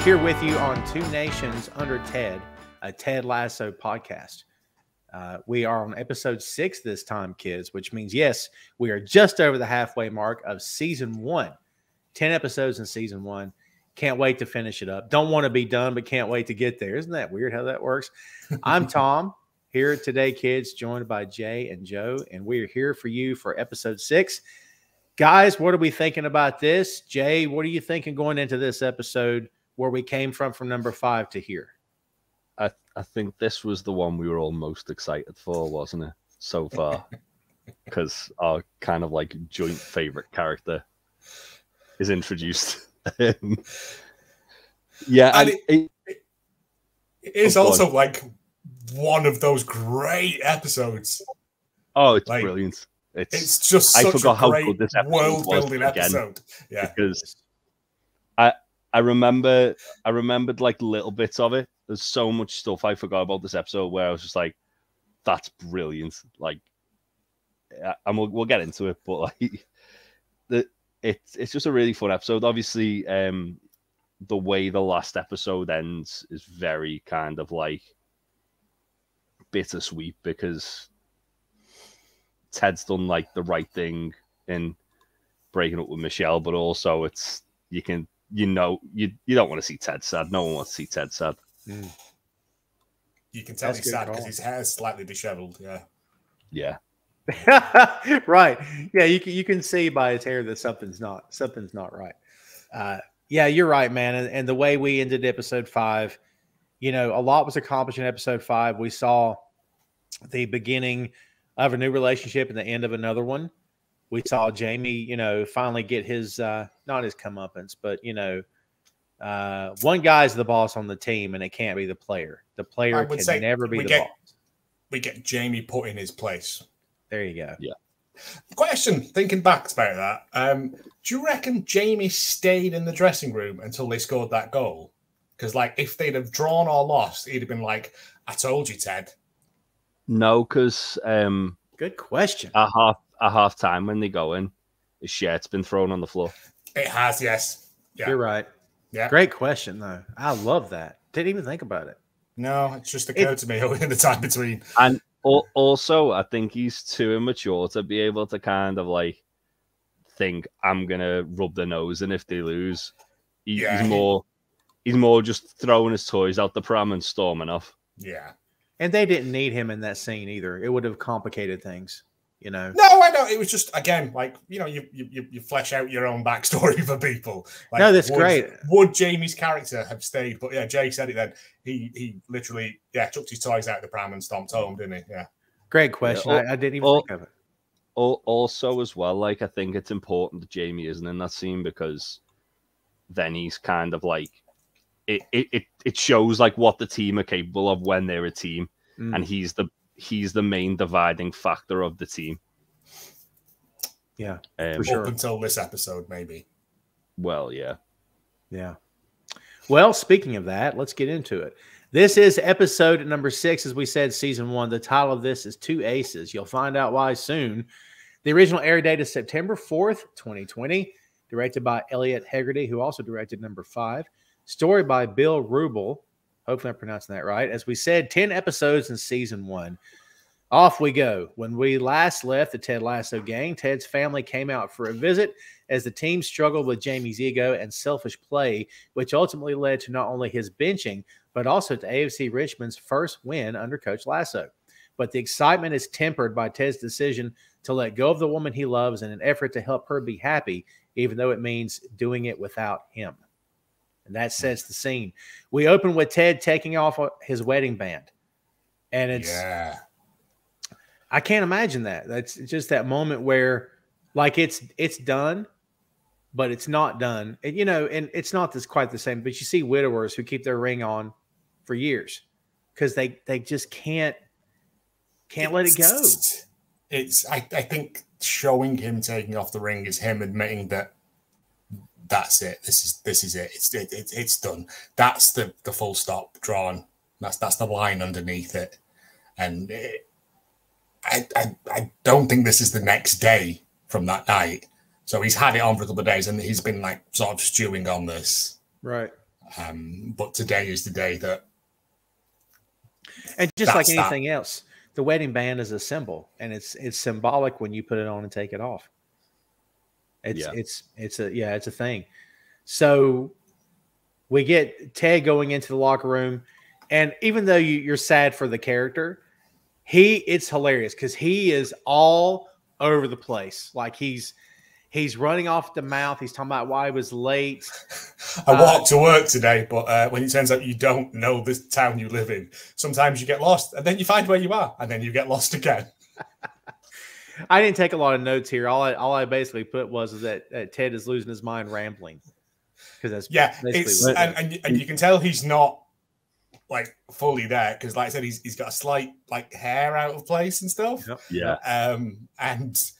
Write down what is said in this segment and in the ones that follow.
Here with you on Two Nations Under Ted, a Ted Lasso podcast. We are on episode 6 this time, kids, which means, yes, we are just over the halfway mark of season 1. 10 episodes in season 1. Can't wait to finish it up. Don't want to be done, but can't wait to get there. Isn't that weird how that works? I'm Tom, here today, kids, joined by Jay and Joe, and we are here for you for episode 6. Guys, what are we thinking about this? Jay, what are you thinking going into this episode where we came from number 5 to here? I think this was the one we were all most excited for, wasn't it, so far? Because our kind of like joint favorite character is introduced. Yeah, and it is also like one of those great episodes. Oh, it's like, brilliant! It's just such a great this world-building episode. Yeah, because I remembered like little bits of it. There's so much stuff I forgot about this episode where I was just like, "That's brilliant!" Like, and we'll get into it, but like, it's just a really fun episode. Obviously, the way the last episode ends is very kind of like bittersweet because Ted's done like the right thing in breaking up with Michelle, but also it's you don't want to see Ted sad. No one wants to see Ted sad. You can tell he's sad because his hair is slightly disheveled. Yeah. Right. Yeah, you can see by his hair that something's not right. Yeah, you're right, man. And the way we ended episode 5, a lot was accomplished in episode 5. We saw the beginning of a new relationship and the end of another one. We saw Jamie, finally get his not his comeuppance, but one guy's the boss on the team, and it can't be the player. The player can never be the boss. We get Jamie put in his place. There you go. Yeah. Question, thinking back about that, do you reckon Jamie stayed in the dressing room until they scored that goal? Because, like, if they'd have drawn or lost, he'd have been like, I told you, Ted. No, because good question. At half time when they go in, his shirt's been thrown on the floor. It has, yes. Yeah. You're right. Yeah. Great question, though. I love that. Didn't even think about it. No, it just occurred to me in the time between. And also, I think he's too immature to be able to kind of like think I'm gonna rub their nose in if they lose. He's more just throwing his toys out the pram and storming off. Yeah, and they didn't need him in that scene either. It would have complicated things, No, I know. It was just again like you flesh out your own backstory for people. Like, no, that's great. Would Jamie's character have stayed? But yeah, Jay said it then. He literally chucked his toys out of the pram and stomped home, didn't he? Yeah. Great question. I didn't even think of it. Also, as well, like I think it's important that Jamie isn't in that scene because then he's kind of like it shows like what the team are capable of when they're a team, and he's the main dividing factor of the team. Yeah, for sure. Up until this episode, maybe. Well, yeah. Yeah. Well, speaking of that, let's get into it. This is episode number 6, as we said, season 1. The title of this is Two Aces. You'll find out why soon. The original air date is September 4th, 2020. Directed by Elliot Hegarty, who also directed number 5. Story by Bill Wrubel. Hopefully I'm pronouncing that right. As we said, 10 episodes in season 1. Off we go. When we last left the Ted Lasso gang, Ted's family came out for a visit as the team struggled with Jamie's ego and selfish play, which ultimately led to not only his benching, but also to AFC Richmond's first win under Coach Lasso. But the excitement is tempered by Ted's decision to let go of the woman he loves in an effort to help her be happy, even though it means doing it without him. And that sets the scene. We open with Ted taking off his wedding band. And it's... Yeah. I can't imagine that. That's just that moment where, like, it's done, but it's not done. And, and it's not quite the same. But you see widowers who keep their ring on for years because they just can't let it go. I think showing him taking off the ring is him admitting that that's it. This is it. It's done. That's the full stop drawn. That's the line underneath it, and. I don't think this is the next day from that night. So he's had it on for a couple of days and he's been like sort of stewing on this. Right. But today is the day that. And just like anything else, the wedding band is a symbol, and it's symbolic when you put it on and take it off. It's a thing. So we get Ted going into the locker room, and even though you're sad for the character, it's hilarious because he is all over the place. Like he's running off the mouth. He's talking about why he was late. I walked to work today, but when it turns out you don't know this town you live in, sometimes you get lost, and then you find where you are, and then you get lost again. I didn't take a lot of notes here. All I basically put was that Ted is losing his mind rambling. Because that's and you can tell he's not like fully there because, like I said, he's got a slight like hair out of place and stuff. Yep. Yeah. And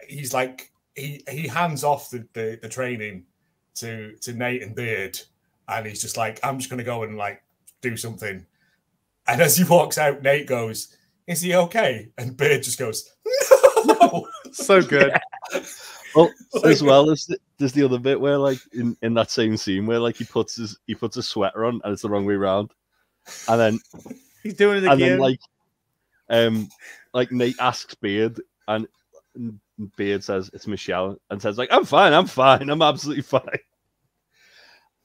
he's like he hands off the training to Nate and Beard, and he's just like, I'm just gonna go and like do something. And as he walks out, Nate goes, "Is he okay?" And Beard just goes, "No." So good. Yeah. Well, as well as there's the other bit where, like, in that same scene where, like, he puts a sweater on and it's the wrong way around, and then he's doing it again. And then, like Nate asks Beard, and Beard says it's Michelle, and says like, I'm fine, I'm absolutely fine.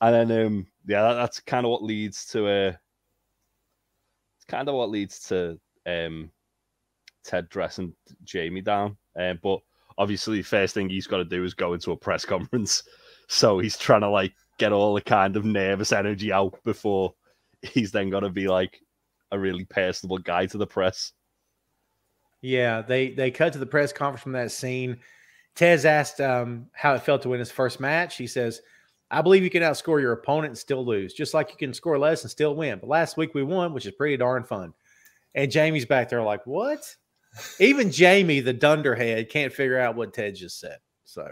And then, that's kind of what leads to Ted dressing Jamie down, but. Obviously, first thing he's got to do is go into a press conference. So he's trying to like get all the kind of nervous energy out before he's then got to be like a really personable guy to the press. Yeah, they cut to the press conference from that scene. Tez asked how it felt to win his first match. He says, I believe you can outscore your opponent and still lose, just like you can score less and still win. But last week we won, which is pretty darn fun. And Jamie's back there like, what? Even Jamie, the dunderhead, can't figure out what Ted just said. So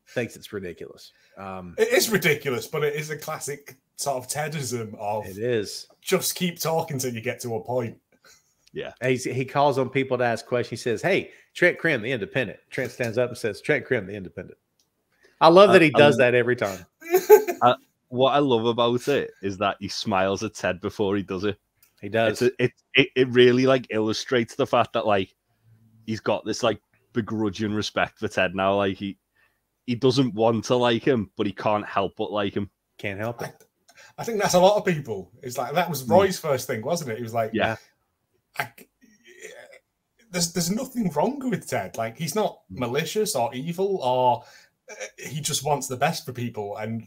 thinks it's ridiculous. It is ridiculous, but it is a classic sort of Tedism of it is. Just keep talking till you get to a point. Yeah. He calls on people to ask questions. He says, hey, Trent Krim, the independent. Trent stands up and says, Trent Krim, the independent. I love that he does that every time. What I love about it is that he smiles at Ted before he does it. He does. It really like illustrates the fact that like he's got this like begrudging respect for Ted now. Like he doesn't want to like him, but he can't help but like him. Can't help it. I think that's a lot of people. It's like that was Roy's first thing, wasn't it? He was like, there's nothing wrong with Ted. Like he's not malicious or evil, or he just wants the best for people, and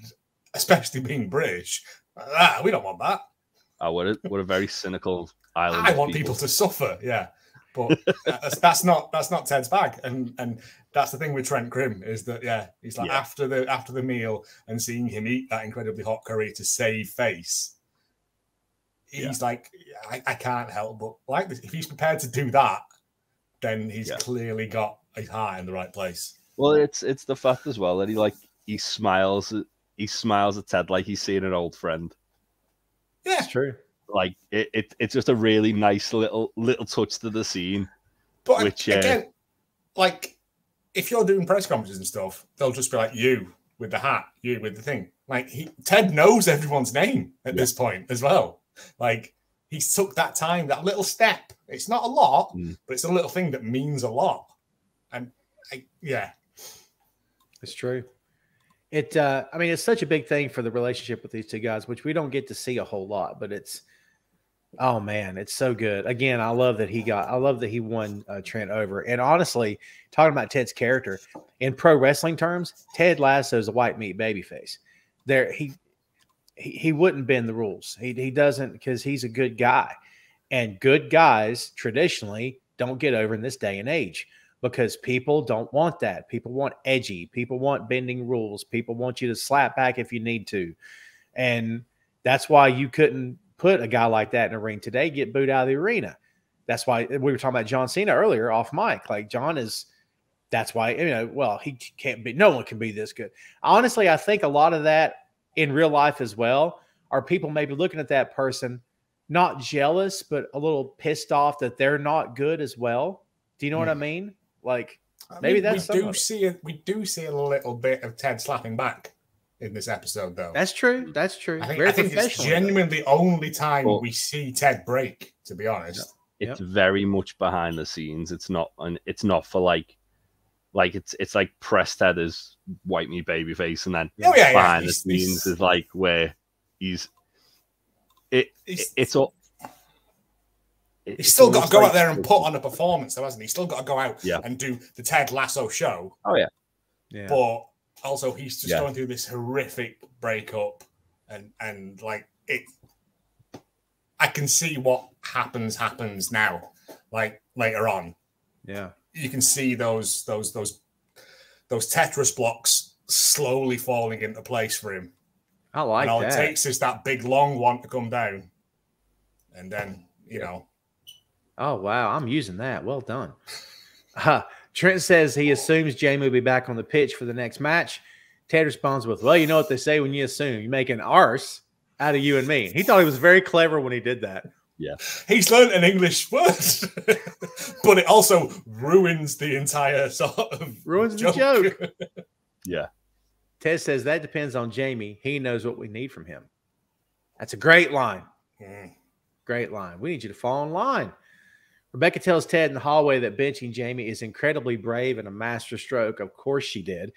especially being British, we don't want that. Oh, what a very cynical island. I want people to suffer, yeah. But that's not Ted's bag, and that's the thing with Trent Krim is that he's like after the meal and seeing him eat that incredibly hot curry to save face, he's like, I can't help but like this. If he's prepared to do that, then he's clearly got his heart in the right place. Well, it's the fact as well that he smiles at Ted like he's seeing an old friend. Yeah, it's true. Like it's just a really nice little touch to the scene. But again, like if you're doing press conferences and stuff, they'll just be like, you with the hat, you with the thing. Like Ted knows everyone's name at this point as well. Like he's took that time, that little step. It's not a lot, but it's a little thing that means a lot. And it's true. It's such a big thing for the relationship with these two guys, which we don't get to see a whole lot, but it's so good. Again, I love that he won Trent over. And honestly, talking about Ted's character in pro wrestling terms, Ted Lasso is a white meat babyface. He wouldn't bend the rules. He doesn't, because he's a good guy, and good guys traditionally don't get over in this day and age. Because people don't want that. People want edgy. People want bending rules. People want you to slap back if you need to. And that's why you couldn't put a guy like that in a ring today, get booed out of the arena. That's why we were talking about John Cena earlier off mic. Like that's why, he can't be, no one can be this good. Honestly, I think a lot of that in real life as well are people maybe looking at that person, not jealous, but a little pissed off that they're not good as well. Do you know what I mean? Like maybe that's we do see a little bit of Ted slapping back in this episode, though. That's true. That's true. I think it's genuinely the only time we see Ted break, to be honest. It's very much behind the scenes. It's not for like it's like press Ted as white meat baby face, and then behind the scenes is like where he's all. He's still got to go out there and put on a performance, though, hasn't he? He's still got to go out and do the Ted Lasso show. Oh yeah. But also, he's just going through this horrific breakup, and like it. I can see what happens now, like later on. Yeah, you can see those Tetris blocks slowly falling into place for him. I like that. All it takes is that big long one to come down, and then you know. Oh wow, I'm using that. Well done. Trent says he assumes Jamie will be back on the pitch for the next match. Ted responds with, "Well, you know what they say when you assume, you make an arse out of you and me." He thought he was very clever when he did that. Yeah, he's learned an English word, but it also ruins the entire sort of the joke. Yeah. Ted says that depends on Jamie. He knows what we need from him. That's a great line. Great line. We need you to fall in line. Rebecca tells Ted in the hallway that benching Jamie is incredibly brave and a master stroke. Of course she did.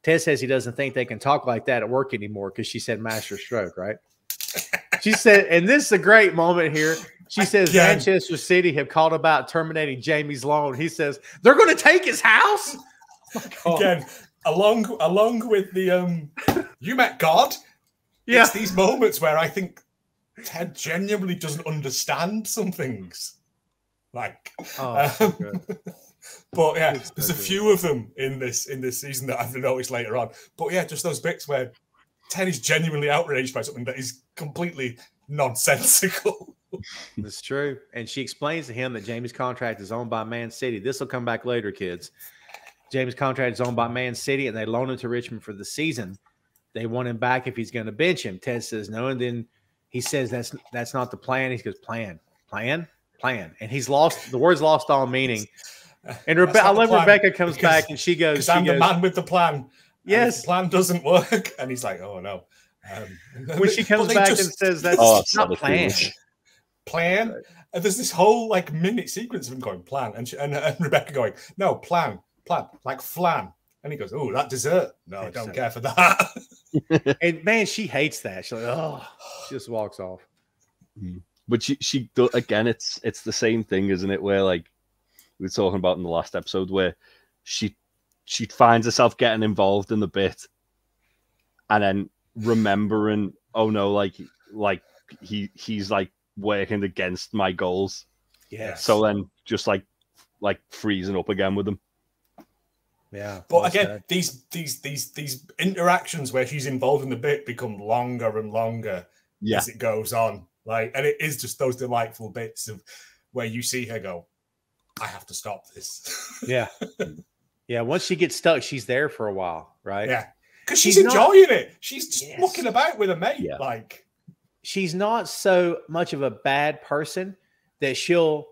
Ted says he doesn't think they can talk like that at work anymore because she said master stroke, right? She said, and this is a great moment here. She says Manchester City have called about terminating Jamie's loan. He says, they're going to take his house? Again, along with the you met God. Yeah. It's these moments where I think Ted genuinely doesn't understand some things. Like, but yeah, there's a few of them in this season that I've noticed later on. But yeah, just those bits where Ted is genuinely outraged by something that is completely nonsensical. That's true. And she explains to him that Jamie's contract is owned by Man City. This will come back later, kids. Jamie's contract is owned by Man City, and they loan him to Richmond for the season. They want him back if he's going to bench him. Ted says no, and then he says that's not the plan. He goes, plan. And he's lost, the word's lost all meaning. And I love Rebecca comes back and she goes, because I'm the man with the plan. Yes. The plan doesn't work. And he's like, oh no. When she comes back and says that's not plan. Plan? Right. And there's this whole like minute sequence of him going, plan. And Rebecca going, no, plan, like flan. And he goes, oh, that dessert. No, I don't care for that. And man, she hates that. She's like, she just walks off. But she again, it's the same thing, isn't it? Where like we were talking about in the last episode, where she finds herself getting involved in the bit, and then remembering, oh no, like he's like working against my goals. Yeah. So then just like freezing up again with him. Yeah. But again, these interactions where she's involved in the bit become longer and longer as it goes on. Like, and it is just those delightful bits of where you see her go, I have to stop this. Yeah. Yeah. Once she gets stuck, she's there for a while, right? Yeah. Because she's enjoying it. She's just mucking about with a mate. Yeah. Like, she's not so much of a bad person that she'll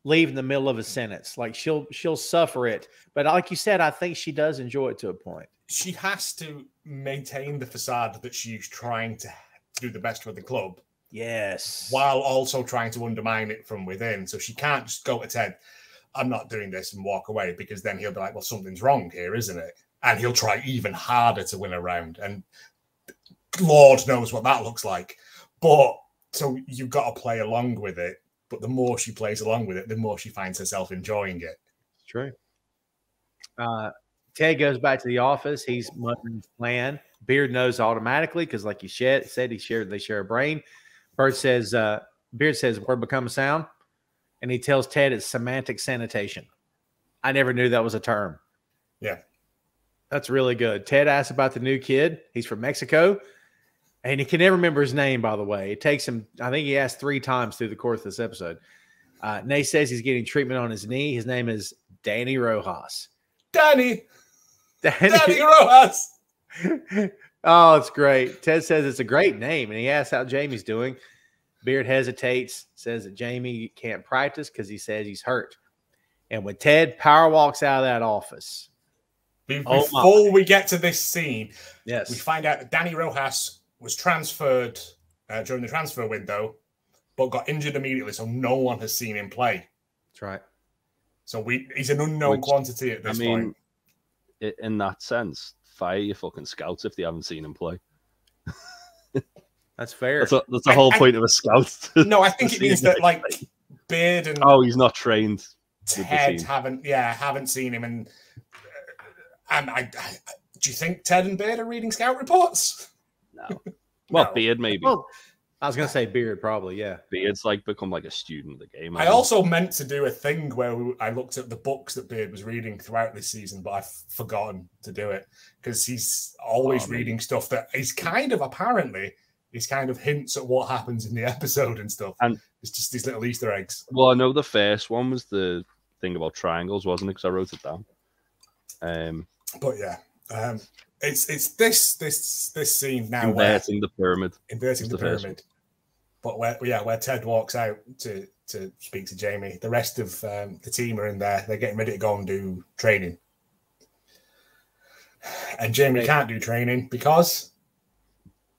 leave in the middle of a sentence. Like she'll suffer it. But like you said, I think she does enjoy it to a point. She has to maintain the facade that she's trying to do the best for the club. Yes. While also trying to undermine it from within. So she can't just go to Ted, I'm not doing this, and walk away, because then he'll be like, well, something's wrong here, isn't it? And he'll try even harder to win a round. And Lord knows what that looks like. But so you've got to play along with it. But the more she plays along with it, the more she finds herself enjoying it. It's true. Ted goes back to the office. He's muttering his plan. Beard knows automatically because, like you said, they share a brain. Beard says, word become a sound. And he tells Ted it's semantic sanitation. I never knew that was a term. Yeah. That's really good. Ted asks about the new kid. He's from Mexico. And he can never remember his name, by the way. It takes him, I think he asked 3 times through the course of this episode. Nate says he's getting treatment on his knee. His name is Dani Rojas. Dani Rojas. Oh, it's great. Ted says it's a great name, and he asks how Jamie's doing. Beard hesitates, says that Jamie can't practice because he says he's hurt. And when Ted power walks out of that office, Before we get to this scene, yes, we find out that Dani Rojas was transferred during the transfer window, but got injured immediately, so no one has seen him play. That's right. So he's an unknown quantity at this point. In that sense, fire your fucking scouts if they haven't seen him play. That's fair. That's the whole point of a scout. No, I think it means that like Beard and he's not trained. Ted haven't seen him, and I do you think Ted and Beard are reading scout reports? No. Well, no. Beard maybe. Well, I was going to say Beard probably, yeah. Beard's like become like a student of the game. I also meant to do a thing where I looked at the books that Beard was reading throughout this season, but I've forgotten to do it because he's always reading stuff that is kind of hints at what happens in the episode and stuff. And it's just these little Easter eggs. Well, I know the first one was the thing about triangles, wasn't it? Because I wrote it down. But yeah, it's this scene now inverting the pyramid. But where Ted walks out to speak to Jamie, the rest of the team are in there. They're getting ready to go and do training, and Jamie can't do training because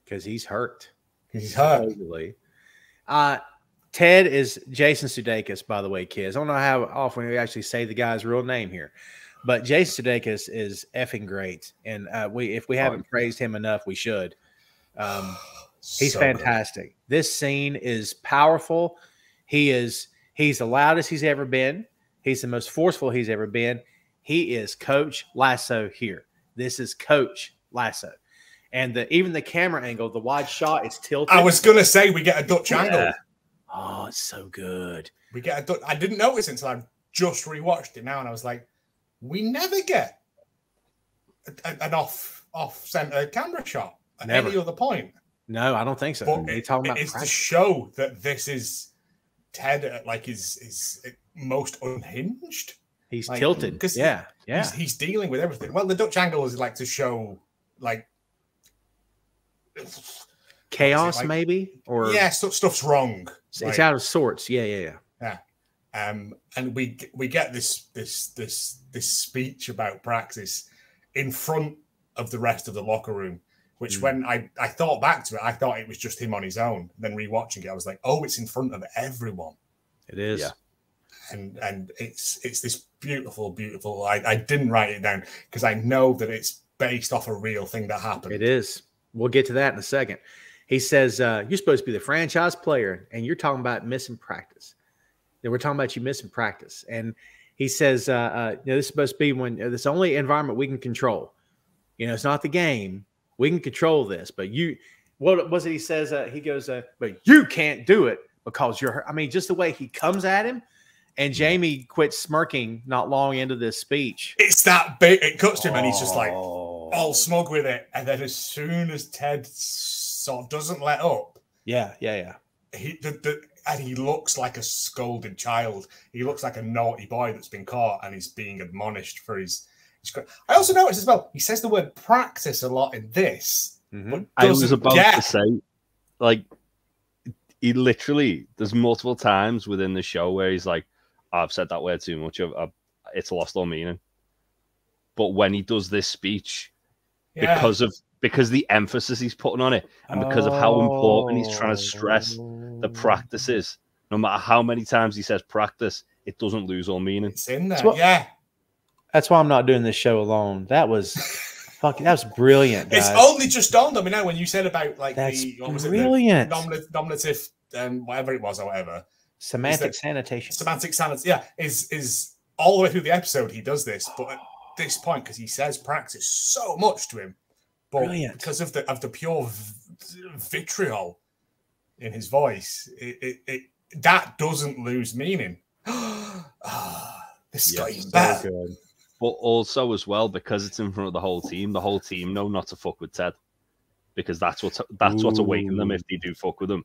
he's hurt. He's hurt. Totally. Ted is Jason Sudeikis, by the way, kids. I don't know how often we actually say the guy's real name here, but Jason Sudeikis is effing great, and if we haven't praised him enough, we should. He's fantastic. Good. This scene is powerful. He's the loudest he's ever been. He's the most forceful he's ever been. He is Coach Lasso here. This is Coach Lasso. And even the camera angle, the wide shot, it's tilted. I was going to say we get a Dutch angle. Oh, it's so good. We get a Dutch. I didn't notice it until I just rewatched it now, and I was like, we never get an off-center camera shot at any other point. No, I don't think so. But it's to show that this is Ted at like his most unhinged. He's tilted. Yeah. He's dealing with everything. Well, the Dutch angle is like to show like chaos, maybe, or stuff's wrong. It's out of sorts. Yeah. And we get this speech about practice in front of the rest of the locker room. Which when I thought back to it, I thought it was just him on his own. Then rewatching it, I was like, oh, it's in front of everyone. It is. Yeah. And it's this beautiful, beautiful. I didn't write it down because I know that it's based off a real thing that happened. It is. We'll get to that in a second. He says, you're supposed to be the franchise player, and you're talking about missing practice. Then we're talking about you missing practice. And he says, this is supposed to be when this is the only environment we can control. It's not the game. We can control this, but what was it? He says, he goes, but you can't do it because you're hurt. I mean, just the way he comes at him, and Jamie quits smirking not long into this speech. It's that big. It cuts to him, and he's just like all smug with it. And then as soon as Ted sort of doesn't let up, yeah, and he looks like a scolded child. He looks like a naughty boy that's been caught and he's being admonished for his. I also noticed as well, he says the word practice a lot in this. But I was about to say, like, he literally, there's multiple times within the show where he's like, I've said that word too much. It's lost all meaning. But when he does this speech, because the emphasis he's putting on it and because of how important he's trying to stress the practices, no matter how many times he says practice, it doesn't lose all meaning. It's in there, That's why I'm not doing this show alone. That was fucking. That was brilliant, guys. It's only just dawned on me now when you said about like brilliant. The nominative, whatever it was or whatever. Semantic sanitation. Semantic sanitation. Yeah, is all the way through the episode he does this, but at this point because he says practice so much to him, but brilliant. Because of the pure vitriol in his voice, it that doesn't lose meaning. This got even better. So good. But also as well, because it's in front of the whole team know not to fuck with Ted. Because that's what's awaiting them if they do fuck with him.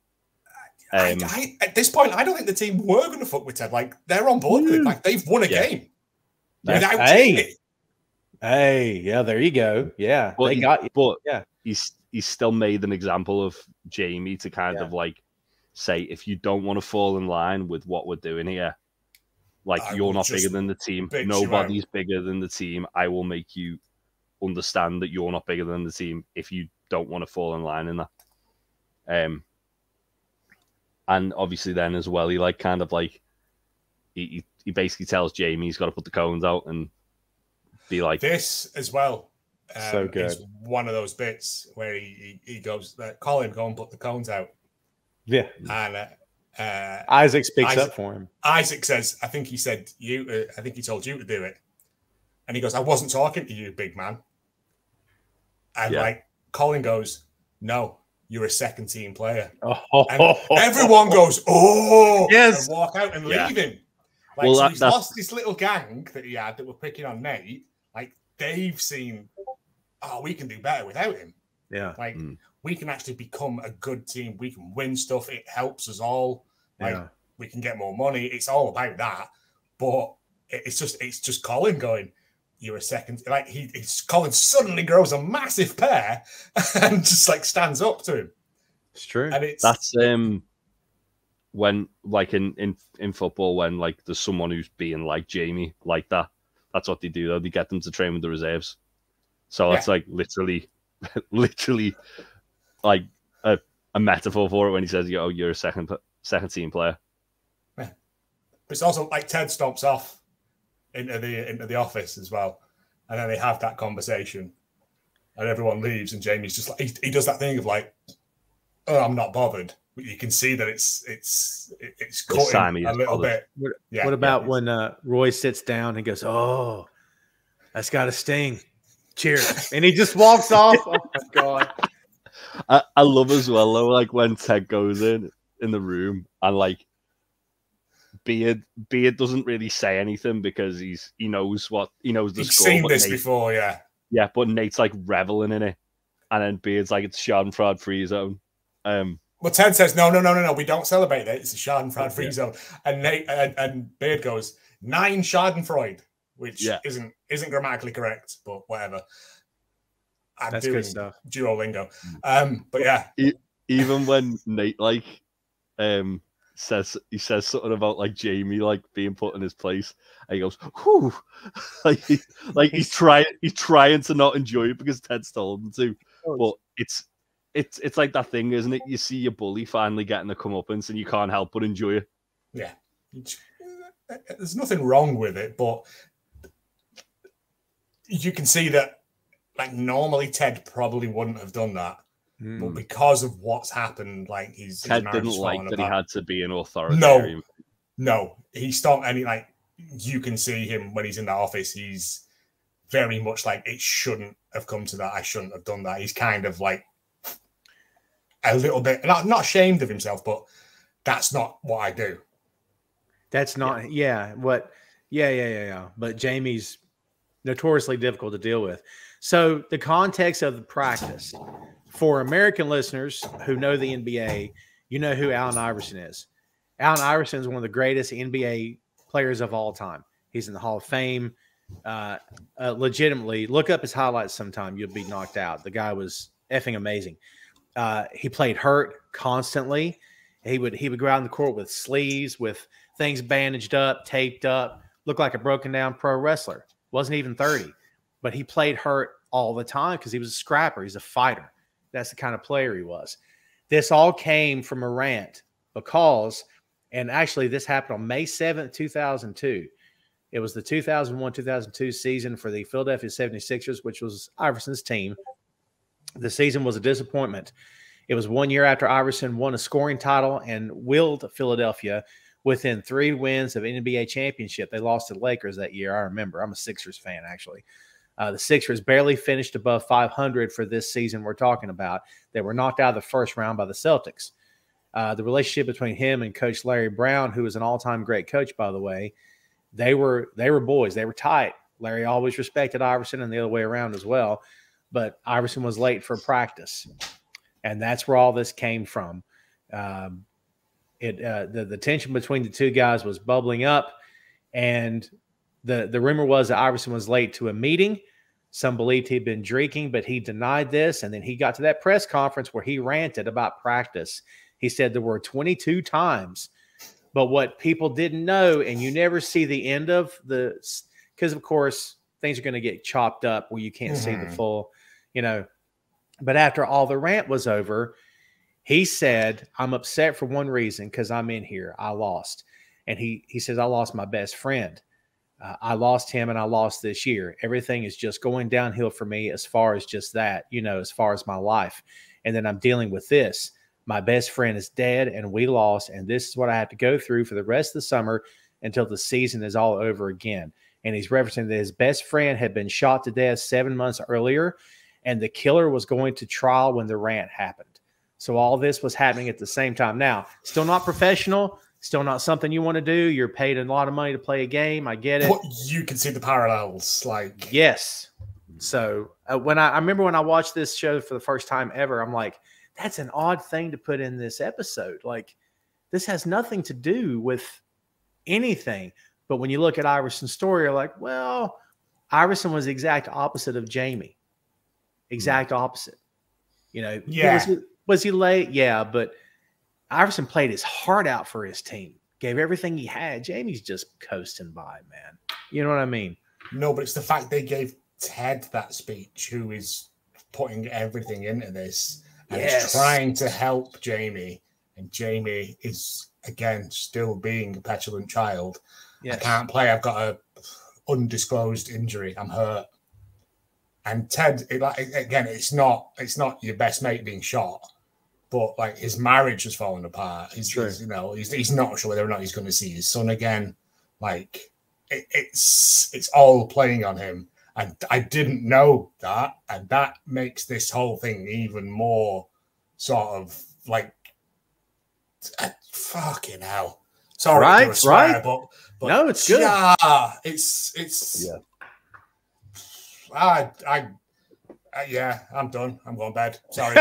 At this point, I don't think the team were going to fuck with Ted. Like, they're on board with it. Like, they've won a game. Without Jamie. Hey, yeah, there you go. Yeah, but they got you. But yeah, he's still made an example of Jamie to kind of like say, if you don't want to fall in line with what we're doing here, like, you're not bigger than the team. Nobody's bigger than the team. I will make you understand that you're not bigger than the team if you don't want to fall in line in that. And obviously then as well, he like kind of like he basically tells Jamie he's got to put the cones out and be like this as well. So good. Is one of those bits where he goes, Colin, go and put the cones out. Yeah. And Isaac speaks up for him. Isaac says, I think he said you. I think he told you to do it. And he goes, I wasn't talking to you, big man. And like Colin goes, no, you're a second team player. And everyone goes, yes, and walk out and leave him. Like, well, so he's lost this little gang that he had that were picking on Nate. Like, they've seen, we can do better without him. Yeah. Like, we can actually become a good team. We can win stuff. It helps us all. Like, we can get more money. It's all about that. But it's just Colin going, you're a second. Like, Colin suddenly grows a massive pair and just, like, stands up to him. It's true. And that's when, like, in football, when, like, there's someone who's being like Jamie, like that, that's what they do, though. They get them to train with the reserves. So that's, like, literally, like, a metaphor for it when he says, you're a second team player. Yeah. But it's also, like, Ted stomps off into the office as well. And then they have that conversation. And everyone leaves, and Jamie's just like, he does that thing of, like, I'm not bothered. But you can see that it's cutting a little bit. What about when Roy sits down and goes, that's got to sting. Cheers. And he just walks off. Oh, my God. I love as well, though, like, when Ted goes in the room and, like, Beard doesn't really say anything because he knows the He's score. Seen this before, yeah. Yeah, but Nate's, like, reveling in it. And then Beard's like, it's Schadenfreude free zone. Well, Ted says, no, we don't celebrate it. It's a Schadenfreude free zone. And Nate and Beard goes, 9 Schadenfreude, which isn't grammatically correct, but whatever. That's good stuff. Duolingo. But yeah. Even when Nate, like, says something about, like, Jamie, like, being put in his place, and he goes, whew. like he's trying to not enjoy it because Ted's told him to. But it's like that thing, isn't it? You see your bully finally getting the comeuppance and you can't help but enjoy it. Yeah. There's nothing wrong with it, but you can see that, like, normally Ted probably wouldn't have done that. But because of what's happened, like, Ted didn't like that he had to be an authoritarian. No, he stopped any, like, you can see him when he's in that office. He's very much like, it shouldn't have come to that. I shouldn't have done that. He's kind of like a little bit, not ashamed of himself, but that's not what I do. That's not, But Jamie's notoriously difficult to deal with. So the context of the practice for American listeners who know the NBA, you know who Allen Iverson is. Allen Iverson is one of the greatest NBA players of all time. He's in the Hall of Fame. Legitimately, look up his highlights sometime. You'll be knocked out. The guy was effing amazing. He played hurt constantly. He would go out in the court with sleeves, with things bandaged up, taped up, looked like a broken down pro wrestler. Wasn't even 30, but he played hurt all the time because he was a scrapper. He's a fighter. That's the kind of player he was. This all came from a rant because, and actually this happened on May 7th, 2002. It was the 2001-2002 season for the Philadelphia 76ers, which was Iverson's team. The season was a disappointment. It was 1 year after Iverson won a scoring title and willed Philadelphia within 3 wins of an NBA championship. They lost to the Lakers that year. I remember. I'm a Sixers fan, actually. The Sixers barely finished above 500 for this season we're talking about. They were knocked out of the first round by the Celtics. The relationship between him and Coach Larry Brown, who was an all-time great coach, by the way, they were boys. They were tight. Larry always respected Iverson and the other way around as well. But Iverson was late for practice. And that's where all this came from. The tension between the two guys was bubbling up. And the rumor was that Iverson was late to a meeting. Some believed he'd been drinking, but he denied this. And then he got to that press conference where he ranted about practice. He said there were 22 times. But what people didn't know, and you never see the end of because, of course, things are going to get chopped up where you can't see the full, But after all the rant was over, he said, I'm upset for one reason, because I'm in here. I lost. And he says, I lost my best friend. I lost him and I lost this year. Everything is just going downhill for me as far as just that, as far as my life. And then I'm dealing with this. My best friend is dead and we lost. And this is what I have to go through for the rest of the summer until the season is all over again. And he's referencing that his best friend had been shot to death 7 months earlier, and the killer was going to trial when the rant happened. So all this was happening at the same time. Now, still not professional, still not something you want to do. You're paid a lot of money to play a game. I get it. But you can see the parallels. Yes. So when I remember when I watched this show for the first time ever, I'm like, that's an odd thing to put in this episode. Like, this has nothing to do with anything. But when you look at Iverson's story, you're like, well, Iverson was the exact opposite of Jamie. Exact opposite. Yeah. Was he late? Yeah, but Iverson played his heart out for his team, gave everything he had. Jamie's just coasting by, man. You know what I mean? No, but it's the fact they gave Ted that speech, who is putting everything into this and is trying to help Jamie. And Jamie is, again, still being a petulant child. Yes. I can't play. I've got a undisclosed injury. I'm hurt. And Ted, again, it's not your best mate being shot, but his marriage has fallen apart. He's not sure whether or not he's going to see his son again. It's all playing on him, and I didn't know that, and that makes this whole thing even more sort of fucking hell. Sorry, right. But no, it's good. Yeah, it's. Yeah. Yeah, I'm done. I'm going to bed. Sorry.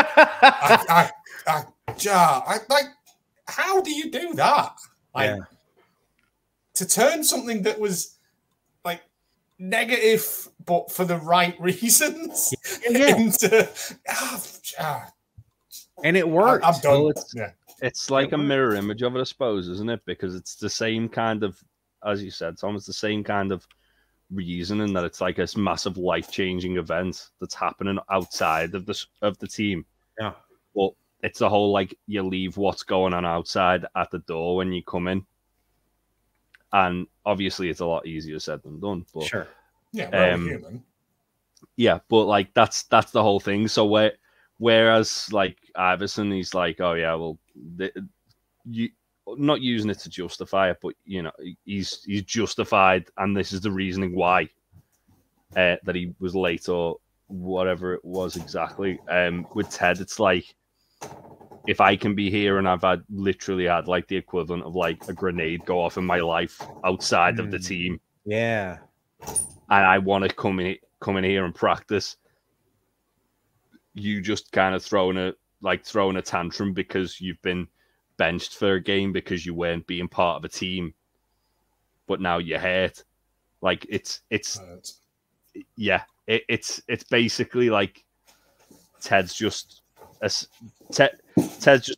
How do you do that? To turn something that was negative, but for the right reasons, into. And it worked. I'm done. Well, it's like a mirror image of it, I suppose, isn't it? Because it's the same kind of, as you said, it's almost the same kind of reasoning, that it's like this massive life-changing event that's happening outside of the team. Yeah. But it's the whole you leave what's going on outside at the door when you come in. And obviously it's a lot easier said than done. But sure. Yeah, we're all human. Yeah, but that's the whole thing. So whereas Iverson, he's oh yeah, well you not using it to justify it, but he's justified, and this is the reasoning why that he was late or whatever it was exactly. With Ted, it's if I can be here and I've literally had the equivalent of a grenade go off in my life outside of the team, and I want to come in here and practice. You just kind of throwing a tantrum because you've been benched for a game because you weren't being part of a team, but now you're hurt. It's basically Ted's just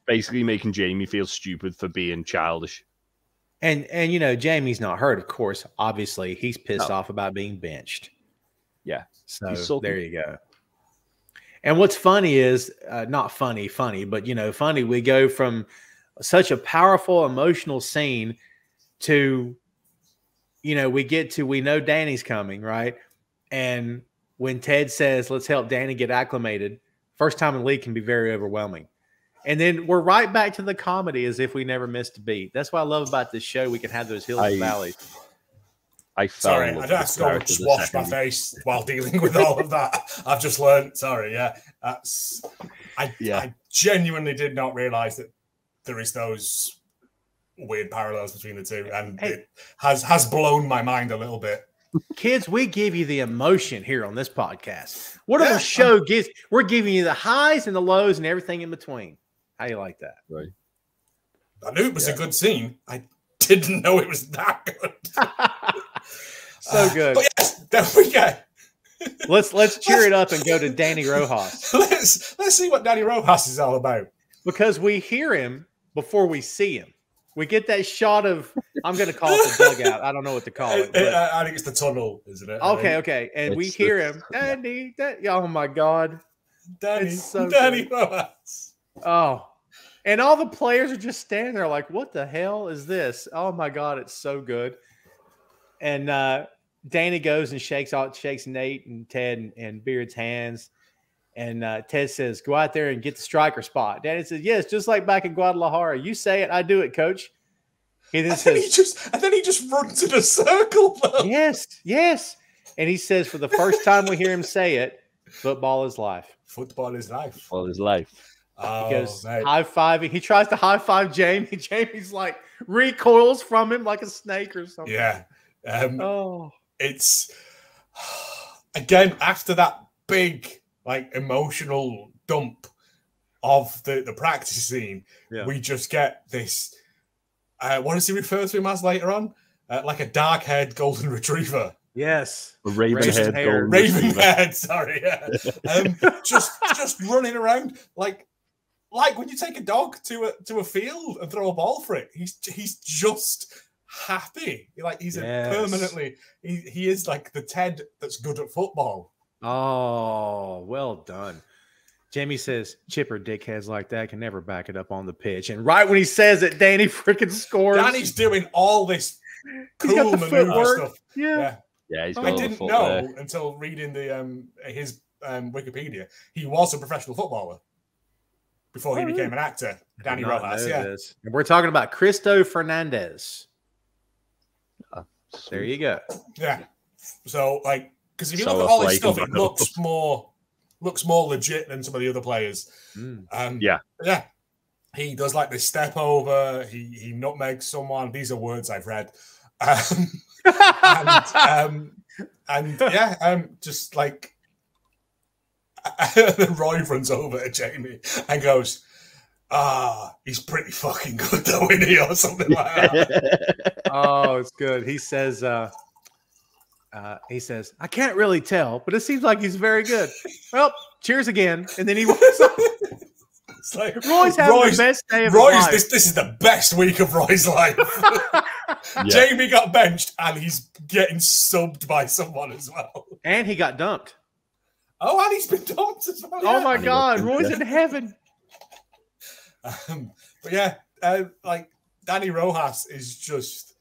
basically making Jamie feel stupid for being childish. And Jamie's not hurt, of course. Obviously, he's pissed off about being benched. Yeah. So there you go. And what's funny is not funny, but funny. We go from such a powerful emotional scene to, we know Dani's coming, right? And when Ted says, let's help Dani get acclimated, first time in the league can be very overwhelming. And then we're right back to the comedy as if we never missed a beat. That's what I love about this show. We can have those hills and valleys. Sorry, I don't have to go and just wash my face while dealing with all of that. I've just learned. Sorry, yeah. I genuinely did not realize that there is those weird parallels between the two, and it has blown my mind a little bit. Kids, we give you the emotion here on this podcast. Whatever show gives, we're giving you the highs and the lows and everything in between. How you like that? Right. I knew it was a good scene. I didn't know it was that good. So good. But yes, there we go. Let's cheer it up and go to Dani Rojas. Let's see what Dani Rojas is all about. Because we hear him before we see him, We get that shot of, I'm going to call it the dugout. I don't know what to call it. I think it's the tunnel, isn't it? Okay. And we hear him. Dani, oh my God. Dani Rojas. Oh. And all the players are just standing there like, what the hell is this? Oh my God, it's so good. And Dani goes and shakes Nate and Ted and Beard's hands. And Ted says, go out there and get the striker spot. Dani says, yes, just like back in Guadalajara. You say it, I do it, coach. He then says, he just runs in a circle, though. Yes. And he says, for the first time we hear him say it, football is life. Football is life. Football is life. He goes high-fiving. He tries to high-five Jamie. Jamie's like recoils from him like a snake or something. Yeah. It's again after that big emotional dump of the practice scene. Yeah. We just get this. What does he refer to him as later on? Like a dark-haired golden retriever. Yes, a raven-haired. Raven-haired. Sorry, yeah. just running around like when you take a dog to a field and throw a ball for it. He's just happy. He's permanently. He is like the Ted that's good at football. Oh, well done. Jamie says, chipper dickheads like that can never back it up on the pitch. And right when he says it, Dani freaking scores. Dani's doing all this cool maneuver stuff. Yeah. He's I didn't know until reading his Wikipedia. He was a professional footballer before he became an actor. Dani Rojas, this. And we're talking about Cristo Fernandez. There you go. Yeah. So, because if you look at all this stuff, it looks more legit than some of the other players. Yeah. He does this step over. He nutmegs someone. These are words I've read. Just Roy runs over to Jamie and goes, he's pretty fucking good though, isn't he? Or something like that. Oh, it's good. He says, I can't really tell, but it seems like he's very good. Well, cheers again. And then he walks off. It's Roy's having the best day of his life. This is the best week of Roy's life. Jamie got benched and he's getting subbed by someone as well. And he got dumped. Oh, and he's been dumped as well. Oh my God, Roy's in heaven. But yeah, Dani Rojas is just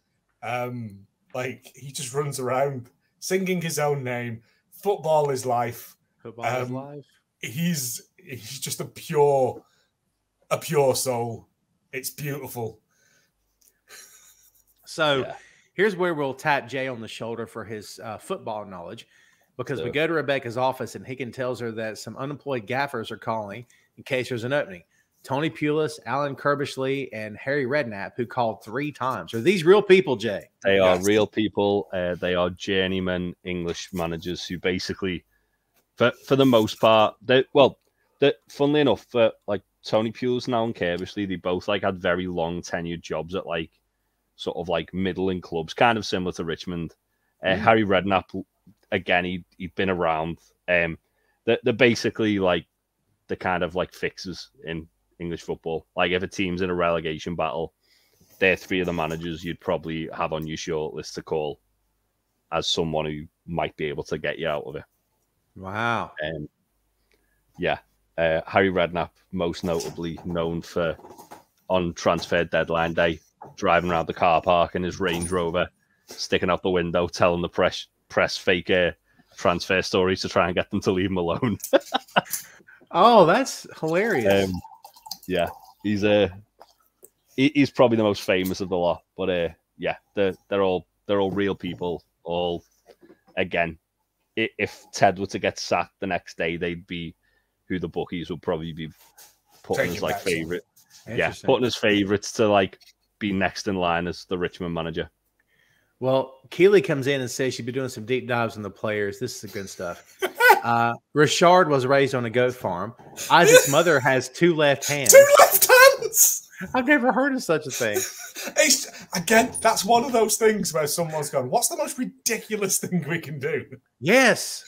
he just runs around singing his own name. Football is life. Football is life. He's just a pure soul. It's beautiful. So here's where we'll tap Jay on the shoulder for his football knowledge, because we go to Rebecca's office and Higgin tells her that some unemployed gaffers are calling in case there's an opening. Tony Pulis, Alan Kirbishley, and Harry Redknapp, who called 3 times. Are these real people, Jay? They are real people. They are journeyman English managers who basically, for the most part, funnily enough, Tony Pulis and Alan Kirbishley, they both had very long tenured jobs at sort of middling clubs, kind of similar to Richmond. Harry Redknapp, again, he'd been around. They're basically the kind of fixers in English football. If a team's in a relegation battle, they're 3 of the managers you'd probably have on your shortlist to call as someone who might be able to get you out of it. Wow. Harry Redknapp, most notably known for on transfer deadline day, driving around the car park in his Range Rover, sticking out the window, telling the press fake transfer stories to try and get them to leave him alone. Oh, that's hilarious. He's probably the most famous of the lot. But they're all real people. All, again, if Ted were to get sacked the next day, they'd be who the bookies would probably be putting as favorite. Yeah, putting as favorites to be next in line as the Richmond manager. Well, Keeley comes in and says she'd be doing some deep dives on the players. This is the good stuff. Richard was raised on a goat farm. Isaac's mother has 2 left hands. 2 left hands? I've never heard of such a thing. Again, that's one of those things where someone's gone, what's the most ridiculous thing we can do? Yes.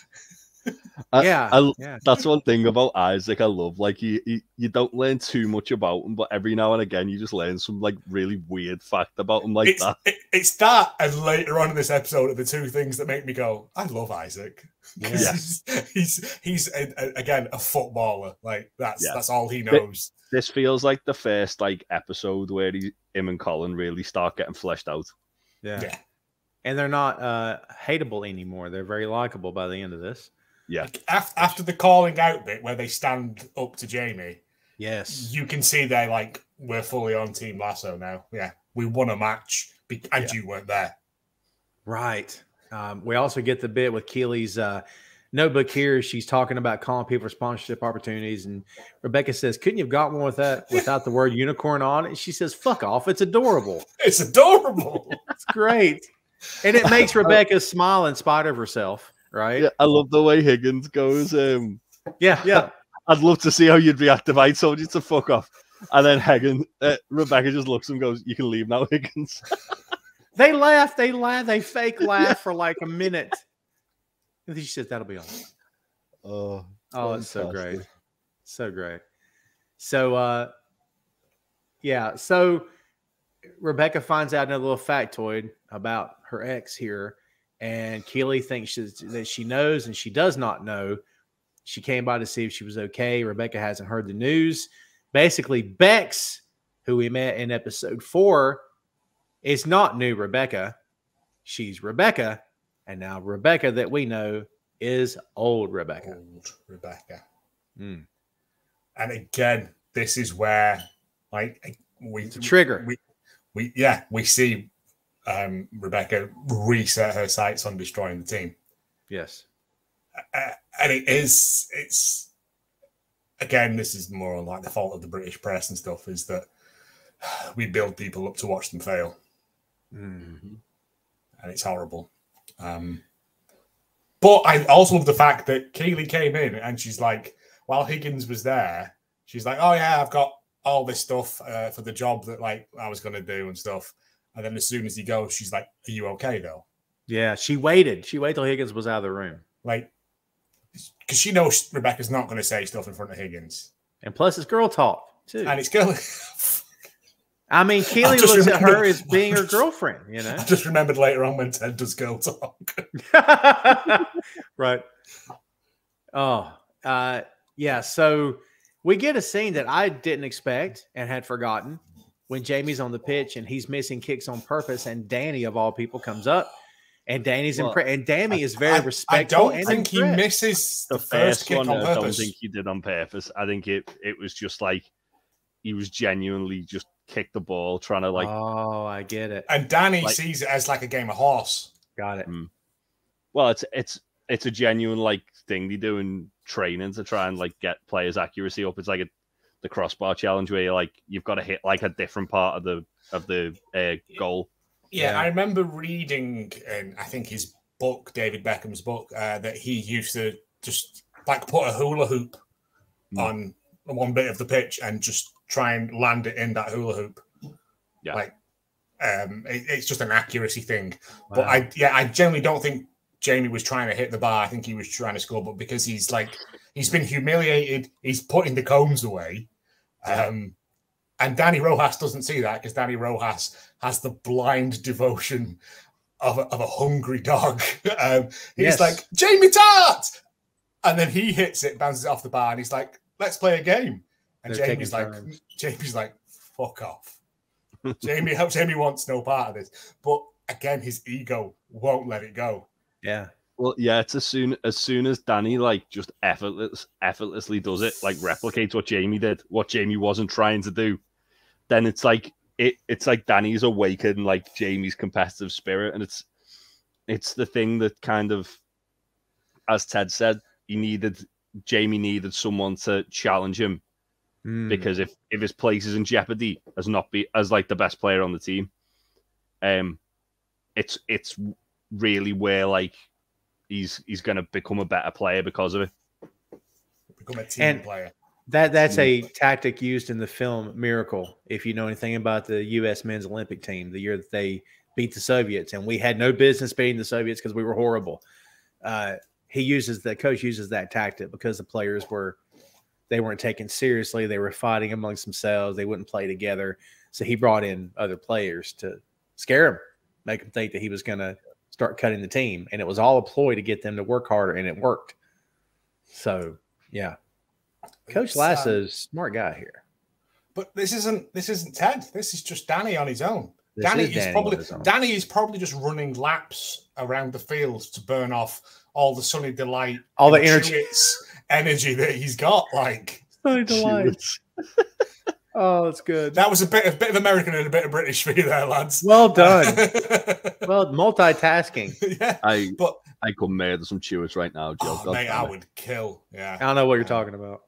That's one thing about Isaac I love. Like you don't learn too much about him, but every now and again you just learn some like really weird fact about him that. It's that, and later on in this episode are the two things that make me go, I love Isaac. Yes. He's again a footballer. Like that's all he knows. This feels like the first like episode where him and Colin really start getting fleshed out. Yeah. And they're not hateable anymore. They're very likable by the end of this. Yeah. Like after the calling out bit where they stand up to Jamie, yes, you can see they're like, we're fully on Team Lasso now. Yeah, we won a match and you weren't there. Right. We also get the bit with Keely's notebook here. She's talking about calling people for sponsorship opportunities, and Rebecca says, "Couldn't you have got one with that without the word unicorn on it?" And she says, "Fuck off! It's adorable. It's adorable. It's great." And it makes Rebecca smile in spite of herself. Right. Yeah, I love the way Higgins goes. Yeah. I'd love to see how you'd react if I told you to fuck off. And then Rebecca just looks and goes, "You can leave now, Higgins." They laugh. They fake laugh for like a minute. And then she says, "That'll be all." Oh, it's so great. So great. So, So Rebecca finds out another little factoid about her ex here. And Keely thinks that she knows, and she does not know. She came by to see if she was okay. Rebecca hasn't heard the news. Basically, Bex, who we met in episode 4, is not new Rebecca. She's Rebecca. And now Rebecca that we know is old Rebecca. Old Rebecca. Mm. And again, this is where it's a trigger. We see Rebecca reset her sights on destroying the team. Yes. And it's again, this is more on like the fault of the British press and stuff, is that we build people up to watch them fail. Mm-hmm. And it's horrible. But I also love the fact that Keely came in and she's like, while Higgins was there, she's like, "Oh yeah, I've got all this stuff for the job that like I was going to do and stuff." And then as soon as he goes, she's like, "Are you okay though?" Yeah, she waited. She waited till Higgins was out of the room. Like, because she knows Rebecca's not going to say stuff in front of Higgins. And plus it's girl talk too. And it's girl. I mean, Keely looks at her as being her girlfriend, you know? I just remembered later on when Ted does girl talk. Right. Oh, yeah. So we get a scene that I didn't expect and had forgotten when Jamie's on the pitch and he's missing kicks on purpose, and Dani, of all people, comes up, and Dani's impressed. And Dani is very respectful. I don't think he misses the first kick on purpose. I don't think he did on purpose. I think it was just like he was genuinely just kick the ball, trying to like. Oh, I get it. And Dani sees it as like a game of horse. Got it. Well, it's a genuine like thing they do in training to try and like get players' accuracy up. It's like the crossbar challenge where you've got to hit like a different part of the goal. Yeah, I remember reading in I think his book, David Beckham's book, that he used to just like put a hula hoop on one bit of the pitch and just try and land it in that hula hoop. Yeah, like it's just an accuracy thing. Wow. But I generally don't think Jamie was trying to hit the bar. I think he was trying to score, but because he's been humiliated, he's putting the combs away. And Dani Rojas doesn't see that because Dani Rojas has the blind devotion of a hungry dog. He's like, "Jamie Tartt!" And then he hits it, bounces it off the bar, and he's like, "Let's play a game." And Jamie's like, "Fuck off." Jamie wants no part of this. But again, his ego won't let it go. Yeah. Well, yeah, it's as soon as Dani like just effortlessly does it, like replicates what Jamie did, what Jamie wasn't trying to do, then it's like Dani's awakened like Jamie's competitive spirit, and it's the thing that kind of, as Ted said, Jamie needed someone to challenge him, because if his place is in jeopardy as like the best player on the team, it's really where like he's going to become a better player because of it. Become a team player. That's a tactic used in the film Miracle. If you know anything about the U.S. men's Olympic team, the year that they beat the Soviets, and we had no business beating the Soviets because we were horrible. the coach uses that tactic because the players weren't taken seriously. They were fighting amongst themselves. They wouldn't play together. So he brought in other players to scare him, make him think that he was going to start cutting the team. And it was all a ploy to get them to work harder, and it worked. So, yeah. Coach Lasso's a smart guy here. But this isn't Ted. This is just Dani on his own. Dani is probably just running laps around the field to burn off all the Sunny Delight, all the energy that he's got. Like Sunny Delight. Oh, that's good. That was a bit of American and a bit of British for you there, lads. Well done. Well, multitasking. Yeah, I could murder some Chewits right now, Joe. Oh, mate, I would kill. Yeah, I don't know what you're talking about.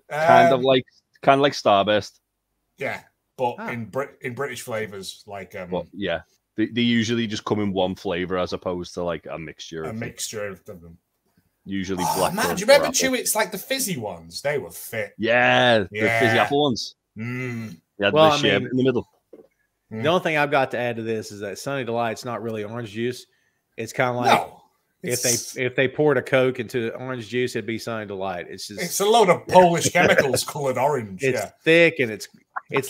Kind of like Starburst. Yeah, but in British flavors, like but yeah, they usually just come in one flavor as opposed to like a mixture. A mixture of them. Usually black. Man, do you remember Chewits, like the fizzy ones? They were fit. Yeah, the fizzy apple ones. Yeah, the shape in the middle. The only thing I've got to add to this is that Sunny Delight's not really orange juice. It's kind of like if they poured a Coke into orange juice, it'd be Sunny Delight. It's a load of Polish chemicals colored orange. It's thick and it's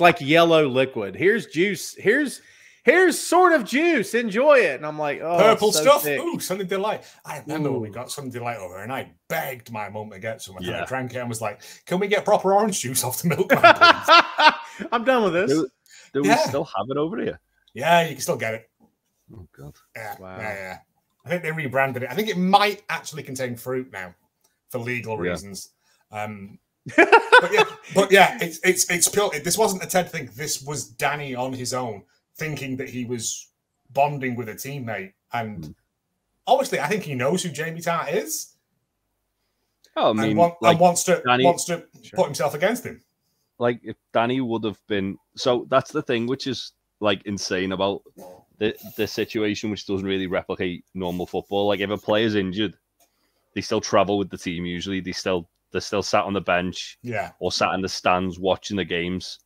like yellow liquid. Here's juice. Here's sort of juice. Enjoy it. And I'm like, oh, purple stuff. Thick. Ooh, Sunny Delight. I remember when we got Sunny Delight over, and I begged my mum to get some. And I drank it and was like, "Can we get proper orange juice off the milkman, please?" I'm done with this. Do we still have it over here? Yeah, you can still get it. Oh God. Yeah. Wow. Yeah. I think they rebranded it. I think it might actually contain fruit now for legal reasons. But yeah, it's pure. This wasn't a Ted thing. This was Dani on his own, thinking that he was bonding with a teammate, and obviously, I think he knows who Jamie Tartt is. Oh, I mean, and wants to put himself against him. Like if Dani would have been, so that's the thing, which is like insane about the situation, which doesn't really replicate normal football. Like if a player's injured, they still travel with the team. Usually, they're still sat on the bench, or sat in the stands watching the games,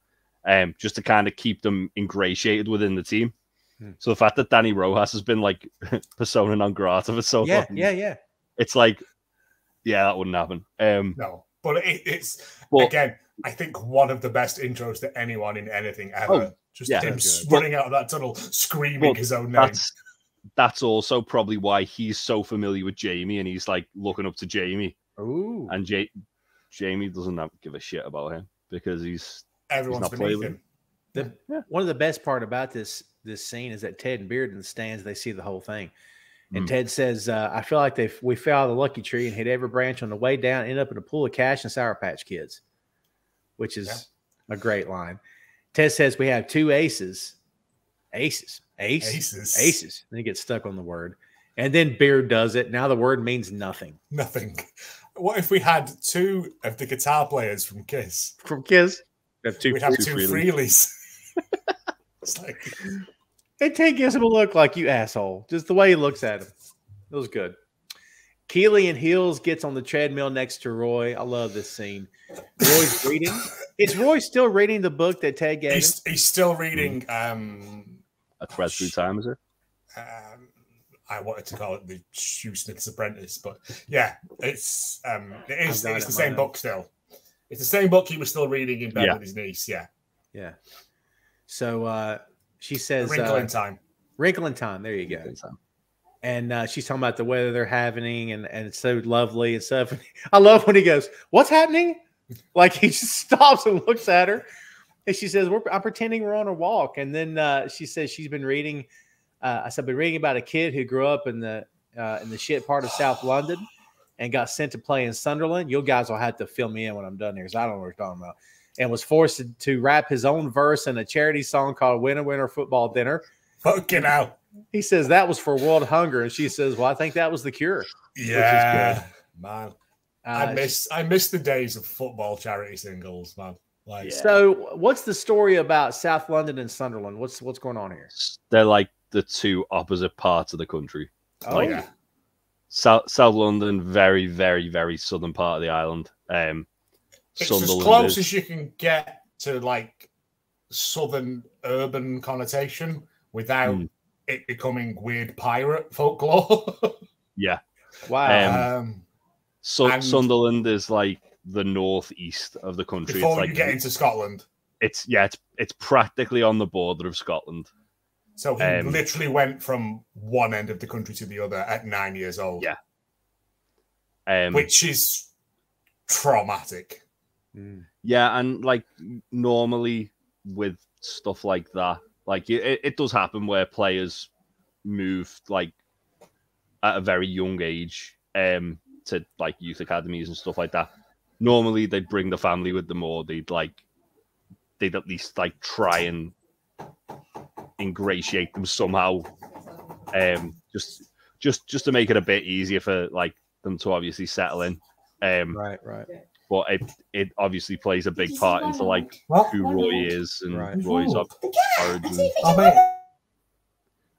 just to kind of keep them ingratiated within the team. So the fact that Dani Rojas has been like persona non grata for so long, it's like, that wouldn't happen. No, but it's again, I think one of the best intros to anyone in anything ever. Him running out of that tunnel, screaming his own name. That's also probably why he's so familiar with Jamie, and he's like looking up to Jamie. Ooh. And Jamie doesn't give a shit about him because everyone's beneath him. One of the best part about this scene is that Ted and Beard in the stands, they see the whole thing. And Ted says, I feel like we fell out of the lucky tree and hit every branch on the way down, end up in a pool of cash and Sour Patch Kids, which is a great line. Ted says we have two aces. Aces. Then he gets stuck on the word. And then Beard does it. Now the word means nothing. Nothing. What if we had two of the guitar players from Kiss? We'd have two Freelies. It's like... And Ted gives him a look like, you asshole. Just the way he looks at him. It was good. Keely and Heels gets on the treadmill next to Roy. I love this scene. Roy's reading. Is Roy still reading the book that Ted gave him? He's still reading... A Thread Through Time, is it? I wanted to call it the Shoesmith's Apprentice, but yeah, it's the same book still. It's the same book he was still reading in bed with his niece. Yeah. So she says, "Wrinkle in Time." Wrinkle in Time. There you go. And she's talking about the weather they're having, and it's so lovely and stuff. I love when he goes, "What's happening?" Like he just stops and looks at her, and she says, "I'm pretending we're on a walk." And then she says she's been reading. I've been reading about a kid who grew up in the shit part of South London and got sent to play in Sunderland. You guys will have to fill me in when I'm done here, because I don't know what you're talking about. And was forced to rap his own verse in a charity song called "Winner Winner Football Dinner." Fucking out. He says that was for world hunger, and she says, "Well, I think that was the cure." Yeah, which is good. Man. I miss the days of football charity singles, man. So, what's the story about South London and Sunderland? What's going on here? They're like the two opposite parts of the country. Oh, yeah. South London, very, very, very southern part of the island. It's as close as you can get to like southern urban connotation without it becoming weird pirate folklore. Yeah. Wow. Sunderland is like the northeast of the country. Before it's like, you get into Scotland. It's practically on the border of Scotland. So he literally went from one end of the country to the other at 9 years old. Yeah. Which is traumatic. Yeah, and like normally with stuff like that, like it does happen where players move like at a very young age to like youth academies and stuff like that. Normally they'd bring the family with them, or they'd at least like try and ingratiate them somehow, just to make it a bit easier for like them to obviously settle in. Right. But it obviously plays a big part into like who Roy is and Roy's origin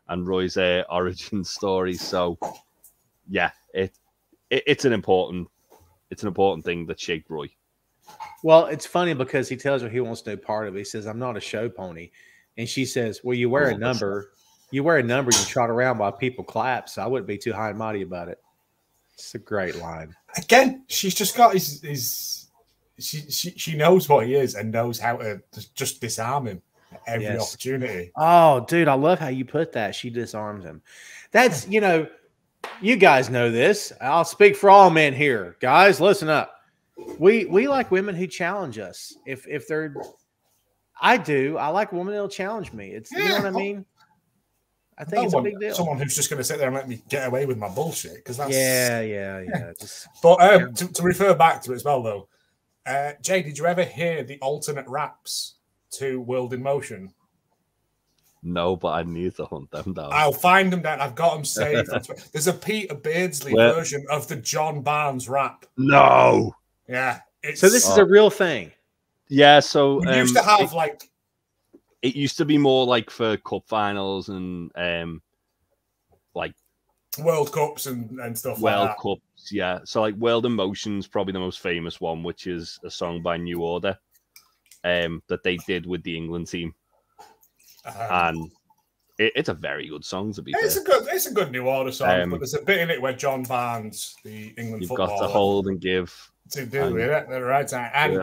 and Roy's origin story. So yeah, it's an important thing that shaped Roy. Well, it's funny because he tells her he wants no part of it. He says, "I'm not a show pony," and she says, "Well, you wear a number. You wear a number. You trot around while people clap. So I wouldn't be too high and mighty about it." It's a great line. Again, she's just got she knows what he is and knows how to just disarm him at every opportunity. Oh, dude, I love how you put that. She disarms him. That's, you guys know this. I'll speak for all men here. Guys, listen up. We like women who challenge us. If they're, I like women that'll challenge me. It's, you know what I mean? I think it's a big deal. Someone who's just going to sit there and let me get away with my bullshit, because that's yeah. But to refer back to it as well, though, Jay, did you ever hear the alternate raps to World in Motion? No, but I need to hunt them down. I'll find them down. I've got them saved. There's a Peter Beardsley version of the John Barnes rap. No. Yeah. So this is a real thing. Yeah. So we used to have it used to be more like for cup finals and like World Cups and stuff like that. World Cups, yeah. So like World in Motion's probably the most famous one, which is a song by New Order that they did with the England team. And it's a very good song, to be fair. It's a good New Order song, but there's a bit in it where John Barnes, the England footballer, you've got to hold and give. To do it at the right time. And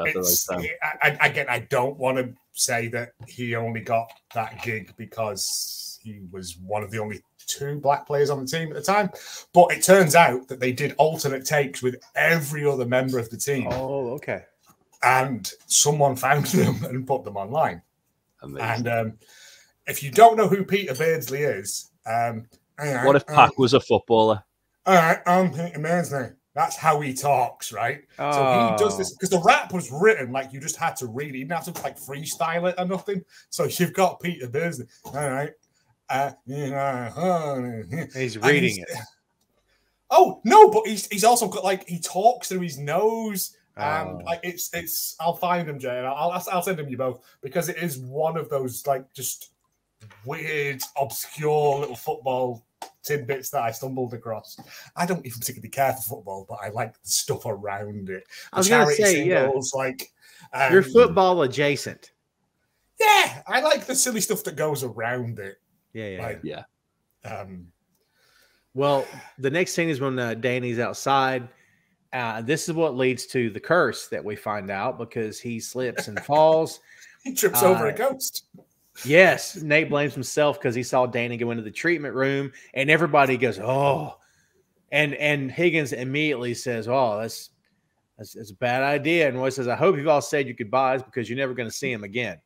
I don't want to say that he only got that gig because he was one of the only 2 black players on the team at the time. But it turns out that they did alternate takes with every other member of the team. Oh, okay. And someone found them and put them online. Amazing. And if you don't know who Peter Beardsley is, what if Pac was a footballer? All right, I'm Peter Beardsley. That's how he talks, right? Oh. So he does this because the rap was written like you just had to read it. You didn't have to like freestyle it or nothing. So you've got Peter Beardsley. All right. He's reading it. Oh no, but he's also got like he talks through his nose. And like it's I'll find him, Jay, and I'll send him you both, because it is one of those like just weird, obscure little football tidbits that I stumbled across. I don't even particularly care for football, but I like the stuff around it. I was going to say, singles, like you're football adjacent. Yeah, I like the silly stuff that goes around it. Yeah. Well, the next scene is when Dani's outside. This is what leads to the curse that we find out, because he slips and falls. He trips over a ghost. Yes, Nate blames himself because he saw Dani go into the treatment room, and everybody goes, "Oh," and Higgins immediately says, "Oh, that's a bad idea." And Roy says, "I hope you've all said your goodbyes because you're never going to see him again."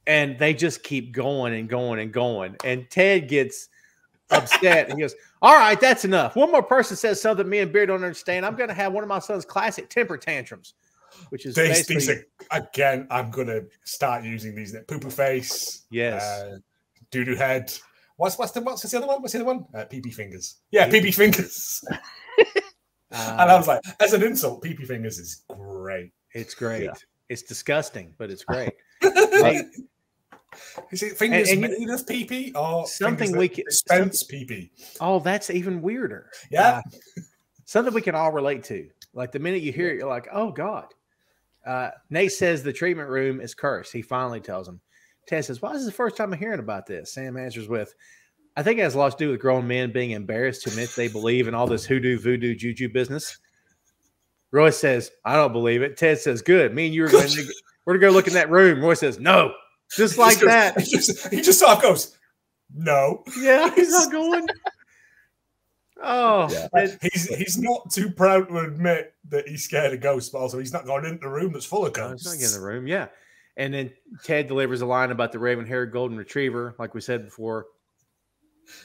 And they just keep going and going and going, and Ted gets upset. He goes, "All right, that's enough. One more person says something me and Beard don't understand, I'm going to have one of my son's classic temper tantrums," which is basically... Again, I'm going to start using these. Poo-poo face. Yes. Doo-doo head. What's the other one? What's the other one? Pee-pee fingers. Yeah, pee-pee fingers. And I was like, as an insult, pee-pee fingers is great. It's great. Yeah. It's disgusting, but it's great. Is it fingers made of pee-pee or something we can dispense pee-pee? Oh, that's even weirder. Yeah. Something we can all relate to. Like the minute you hear it, you're like, oh God. Nate says the treatment room is cursed. He finally tells him. Ted says, "Why is this the first time I'm hearing about this?" Sam answers with, I think it has a lot to do with grown men being embarrassed to admit they believe in all this hoodoo, voodoo, juju business. Roy says, I don't believe it. Ted says, good. Me and you are going to go look in that room. Roy says, no. Just like that. He just sort of goes, no. Yeah, he's not going. Oh. Yeah. He's not too proud to admit that he's scared of ghosts, but also he's not going into the room that's full of ghosts. No, he's not getting in the room, yeah. And then Ted delivers a line about the raven-haired golden retriever, like we said before,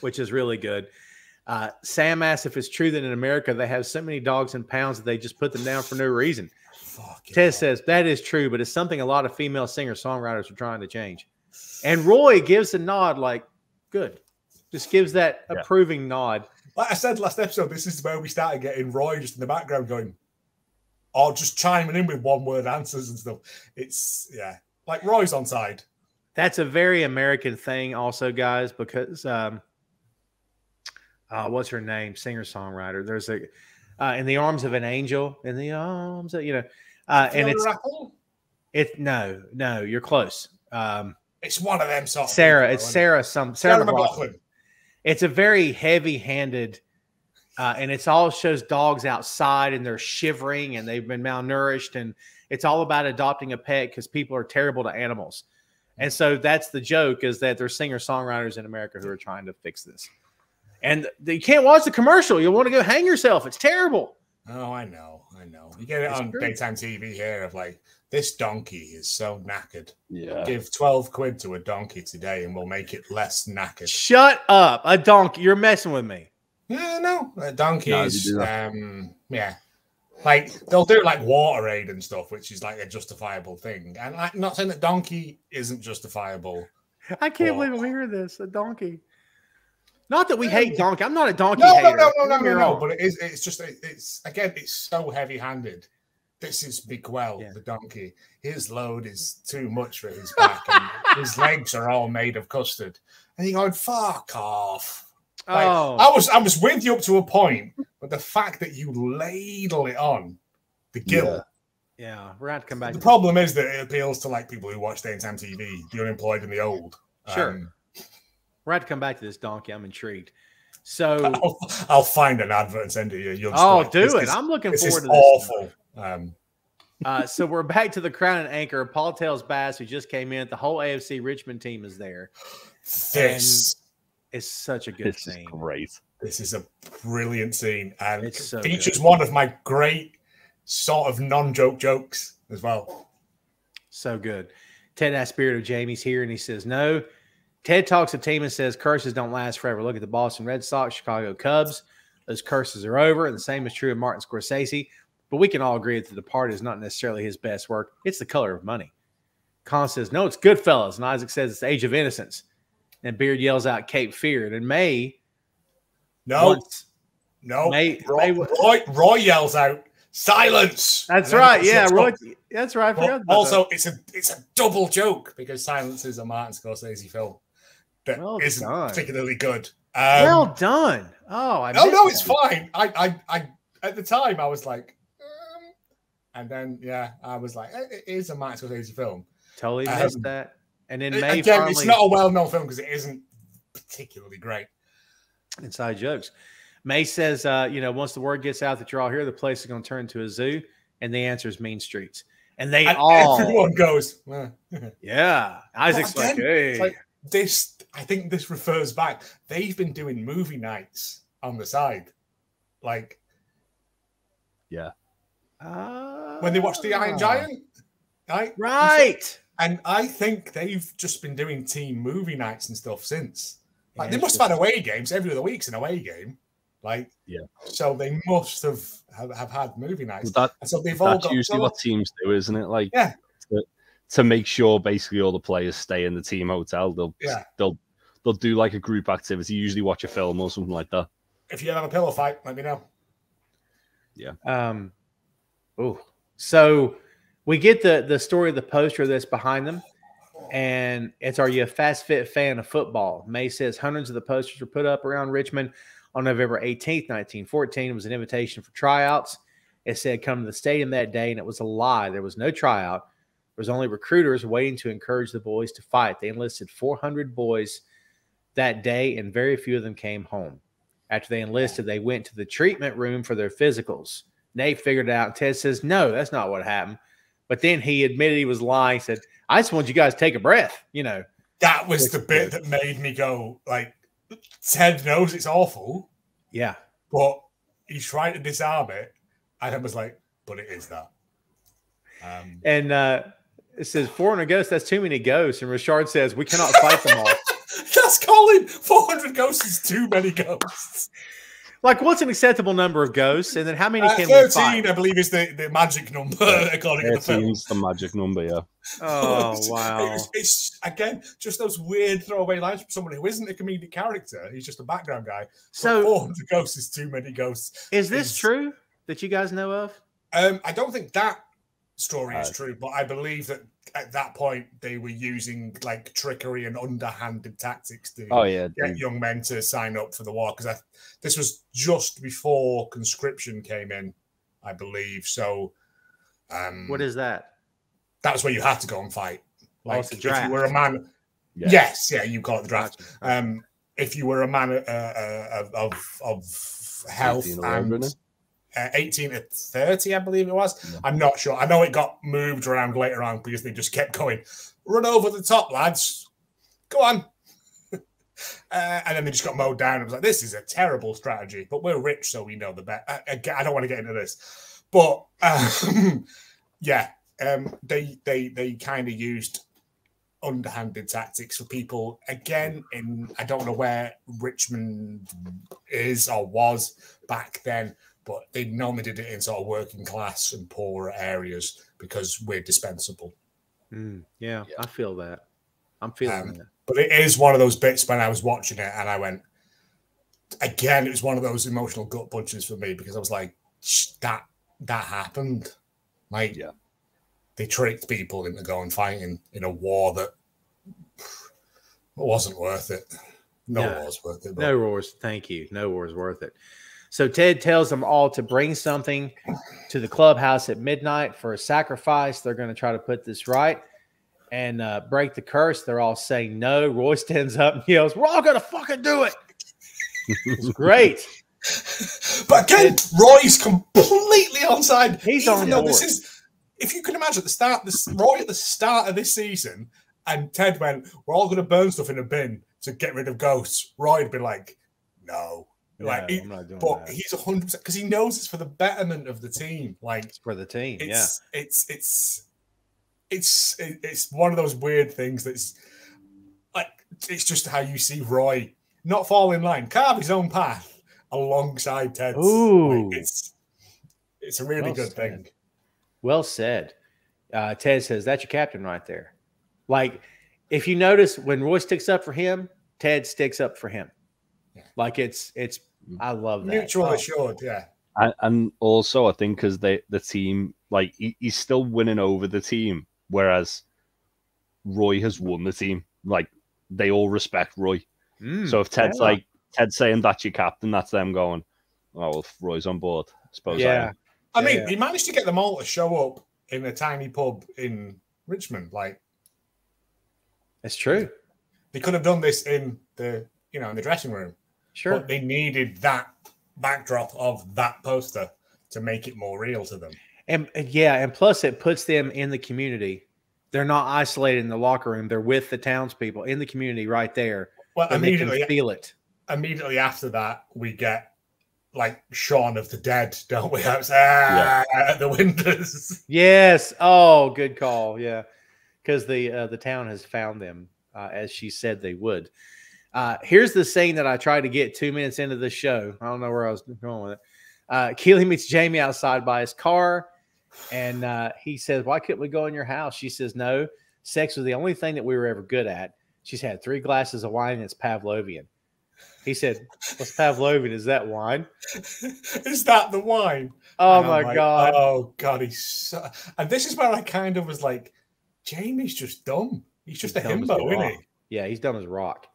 which is really good. Sam asks if it's true that in America they have so many dogs and pounds that they just put them down for no reason. Ted says that is true, but it's something a lot of female singer-songwriters are trying to change. And Roy gives a nod like, good. Just gives that approving nod. Like I said last episode, this is where we started getting Roy just in the background going, or just chiming in with one-word answers and stuff. It's, like Roy's on side. That's a very American thing also, guys, because what's her name? Singer-songwriter. There's a In the Arms of an Angel. In the Arms of, and it's no, you're close. It's one of them songs. Sarah McLachlan. McLachlan. It's a very heavy-handed, and it's all shows dogs outside and they're shivering and they've been malnourished, and it's all about adopting a pet because people are terrible to animals. And so that's the joke, is that there's singer-songwriters in America who are trying to fix this. And you can't watch the commercial. You'll want to go hang yourself. It's terrible. Oh, I know. You get it on daytime TV here of like, this donkey is so knackered. Yeah. Give 12 quid to a donkey today and we'll make it less knackered. Shut up. A donkey. You're messing with me. Yeah, no. A donkey is, like, they'll do like Waterade and stuff, which is like a justifiable thing. And I'm not saying that donkey isn't justifiable. I can't believe I'm hearing this. A donkey. Not that we hate donkey. I'm not a donkey hater. No. But it's so heavy-handed. This is Miguel, the donkey. His load is too much for his back, and his legs are all made of custard. And you're going, fuck off. Like, I was with you up to a point, but the fact that you ladle it on the guilt. Yeah, we're going to come back. The problem is that it appeals to like people who watch daytime TV, the unemployed and the old. Sure. We're going to come back to this donkey. I'm intrigued. So I'll find an advert and send it to you. Do it. I'm looking forward to this. Awful. So we're back to the Crown and Anchor. Paul tells Bass, who just came in, the whole AFC Richmond team is there. This is such a good scene. Is great. This is a brilliant scene, and it features good. One of my great sort of non-joke jokes as well. So good. Ted asks Spirit of Jamie's here, and he says no. Ted talks to team and says curses don't last forever. Look at the Boston Red Sox, Chicago Cubs. Those curses are over, and the same is true of Martin Scorsese. But we can all agree that The Departed is not necessarily his best work. It's The Color of Money. Colin says, no, it's Goodfellas. And Isaac says it's Age of Innocence. And Beard yells out Cape Fear. And May. Roy yells out silence. That's right. Yeah, Roy. That's right. I forgot about also, that. It's a double joke because Silence is a Martin Scorsese film that isn't particularly good. Well done. No, it's fine. I at the time I was like, and then I was like, it is a Martin Scorsese film. Totally missed that. And then May again, finally, it's not a well-known film because it isn't particularly great. Inside jokes. May says, once the word gets out that you're all here, the place is going to turn into a zoo. And the answer is Mean Streets. And everyone goes, yeah. Isaac's like, hey. Like this, I think this refers back. They've been doing movie nights on the side. Like, when they watch The Iron Giant. Right. And I think they've just been doing team movie nights and stuff since. Like, they must have had away games. Every other week's an away game. Like, so they must have had movie nights. So they've all that's usually what teams do, isn't it? Like, to make sure basically all the players stay in the team hotel, they'll do like a group activity. Usually watch a film or something like that. If you have a pillow fight, let me know. Yeah. So we get the story of the poster that's behind them, and it's Are You a Fast Fit Fan of Football? May says hundreds of the posters were put up around Richmond on November 18th, 1914. It was an invitation for tryouts. It said come to the stadium that day, and it was a lie. There was no tryout. There was only recruiters waiting to encourage the boys to fight. They enlisted 400 boys that day, and very few of them came home. After they enlisted, they went to the treatment room for their physicals. Nate figured it out, and Ted says, no, that's not what happened. But then he admitted he was lying. He said, I just want you guys to take a breath, you know. That was the bit that made me go, like, Ted knows it's awful. Yeah. But he's trying to disarm it. And I was like, but it is that. And it says 400 ghosts, that's too many ghosts. And Richard says, we cannot fight them all. That's Colin. 400 ghosts is too many ghosts. Like, what's an acceptable number of ghosts? And then how many can 13, we fight? I believe, is the magic number, according to the film. 13's the magic number, yeah. Oh, wow. It's, again, just those weird throwaway lines from someone who isn't a comedic character. He's just a background guy. So 400 ghosts is too many ghosts. Is this true that you guys know of? I don't think that story is true, but I believe that at that point they were using like trickery and underhanded tactics to get young men to sign up for the war, because this was just before conscription came in, I believe. So what is that? That's where you had to go and fight. Like it's a draft. If you were a man, yes, you call it the draft. If you were a man of health and 18 to 30, I believe it was. Yeah. I'm not sure. I know it got moved around later on because they just kept going, run over the top, lads. Go on. And then they just got mowed down. I was like, this is a terrible strategy, but we're rich, so we know the bet. I don't want to get into this. But, they kind of used underhanded tactics for people. Again, I don't know where Richmond is or was back then, but they normally did it in sort of working class and poorer areas because we're dispensable. Yeah, I feel that. I'm feeling that. But it is one of those bits when I was watching it and I went, again, it was one of those emotional gut punches for me because I was like, that happened. Like, they tricked people into going fighting in a war that wasn't worth it. No war was worth it. But... No wars. Thank you. No war is worth it. So Ted tells them all to bring something to the clubhouse at midnight for a sacrifice. They're going to try to put this right and break the curse. They're all saying no. Roy stands up and yells, we're all going to fucking do it. It's great. But again, Roy's completely onside. He's on board. This is, if you can imagine Roy at the start of this season, and Ted went, we're all going to burn stuff in a bin to get rid of ghosts. Roy'd be like, no. Like, I'm not doing but that. he's 100% because he knows it's for the betterment of the team. Like, it's for the team. It's one of those weird things that's like, it's just how you see Roy not fall in line, carve his own path alongside Ted's. Ooh, like, it's a really good thing. Well said. Ted says that's your captain right there. Like, if you notice when Roy sticks up for him, Ted sticks up for him. Like it's I love that. Mutual assured, yeah. And also I think because the team, like he's still winning over the team, whereas Roy has won the team. Like they all respect Roy. So if Ted's Ted's saying that's your captain, that's them going, oh well, if Roy's on board, I suppose. I mean, he managed to get them all to show up in a tiny pub in Richmond. Like, it's true. They could have done this in the dressing room. Sure. But they needed that backdrop of that poster to make it more real to them. And plus it puts them in the community. They're not isolated in the locker room. They're with the townspeople in the community right there. Well, immediately feel it. Immediately after that, we get like Shaun of the Dead, don't we? At the windows. Yes. Oh, good call. Yeah, because the town has found them as she said they would. Here's the scene that I tried to get 2 minutes into the show. I don't know where I was going with it. Keely meets Jamie outside by his car, and he says, why couldn't we go in your house? She says, no, sex was the only thing that we were ever good at. She's had 3 glasses of wine, and it's Pavlovian. He said, what's Pavlovian? Is that wine? Is that the wine? Oh, my God. Oh, God. And this is where I kind of was like, Jamie's just dumb. He's just a himbo, isn't he? Yeah, he's dumb as rock.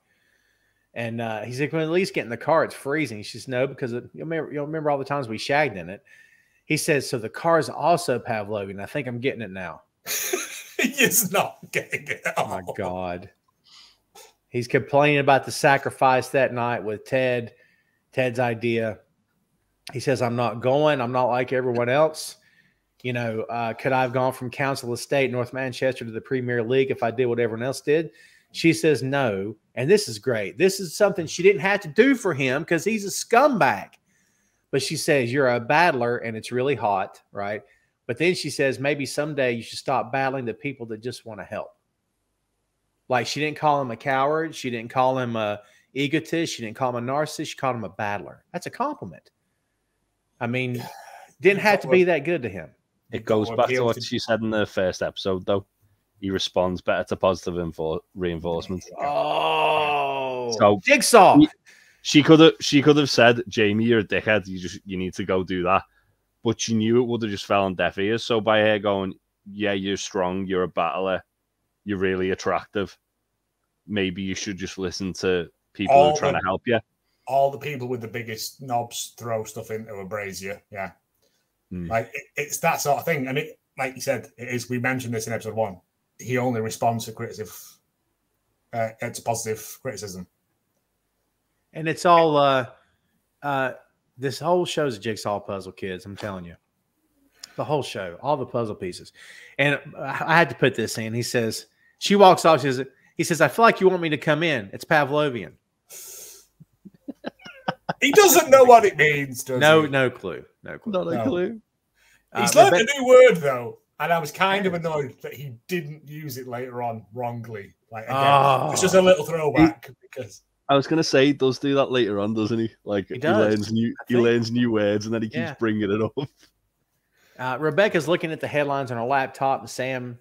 And he's like, well, at least get in the car. It's freezing. She says, no, because you'll remember all the times we shagged in it. He says, so the car is also Pavlovian. I think I'm getting it now. He is not getting it. Oh, my God. He's complaining about the sacrifice that night with Ted. Ted's idea. He says, I'm not going. I'm not like everyone else. You know, could I have gone from Council Estate, North Manchester, to the Premier League if I did what everyone else did? She says no. And this is great. This is something she didn't have to do for him because he's a scumbag. But she says, you're a battler and it's really hot, right? But then she says, maybe someday you should stop battling the people that just want to help. Like, she didn't call him a coward. She didn't call him a egotist. She didn't call him a narcissist. She called him a battler. That's a compliment. I mean, didn't have to be that good to him. It goes back to what she said in the first episode, though. He responds better to positive reinforcement. Oh, so Jigsaw. She could have said, Jamie, you're a dickhead. You need to go do that. But she knew it would have just fell on deaf ears. So by her going, yeah, you're strong, you're a battler, you're really attractive, maybe you should just listen to people who are trying to help you. All the people with the biggest knobs throw stuff into a brazier. Yeah. Like, it's that sort of thing. And it, like you said, it is. We mentioned this in episode 1. He only responds to criticism. It's positive criticism. And it's all, this whole show's a jigsaw puzzle, kids. I'm telling you. The whole show, all the puzzle pieces. And I had to put this in. He says, she walks off. He says, I feel like you want me to come in. It's Pavlovian. He doesn't know what it means, does he? No clue. No clue. Not a clue. He's learned a new word, though. And I was kind of annoyed that he didn't use it later on wrongly. Like, again, it's just a little throwback. Because I was going to say, he does do that later on, doesn't he? Like, he learns new words, and then he keeps bringing it up. Rebecca's looking at the headlines on her laptop, and Sam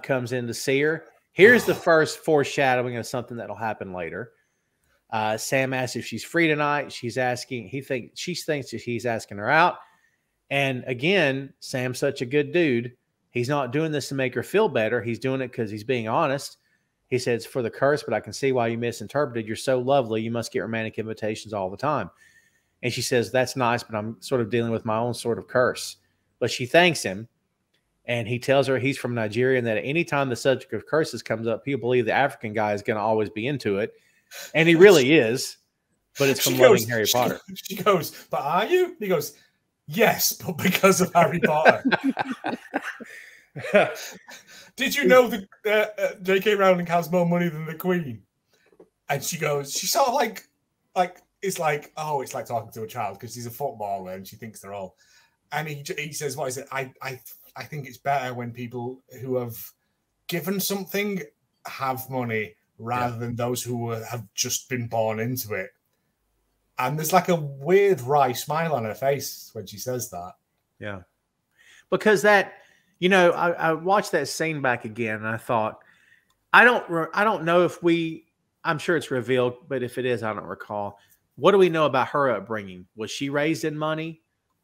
comes in to see her. Here's the first foreshadowing of something that'll happen later. Sam asks if she's free tonight. She thinks that he's asking her out. And again, Sam's such a good dude. He's not doing this to make her feel better. He's doing it because he's being honest. He said, it's for the curse, but I can see why you misinterpreted. You're so lovely. You must get romantic invitations all the time. And she says, that's nice, but I'm sort of dealing with my own sort of curse. But she thanks him. And he tells her he's from Nigeria and that at any time the subject of curses comes up, people believe the African guy is going to always be into it. And he really is, but it's from loving Harry Potter. She goes, but are you? He goes, yes, but because of Harry Potter. Did you know that J.K. Rowling has more money than the Queen? And she goes, she's sort of like it's like talking to a child because he's a footballer and she thinks they're all. And he says, what is it? I think it's better when people who have given something have money rather than those who have just been born into it. And there's like a weird wry smile on her face when she says that. Yeah. Because that, I watched that scene back again and I thought, I don't know if I'm sure it's revealed, but if it is, I don't recall. What do we know about her upbringing? Was she raised in money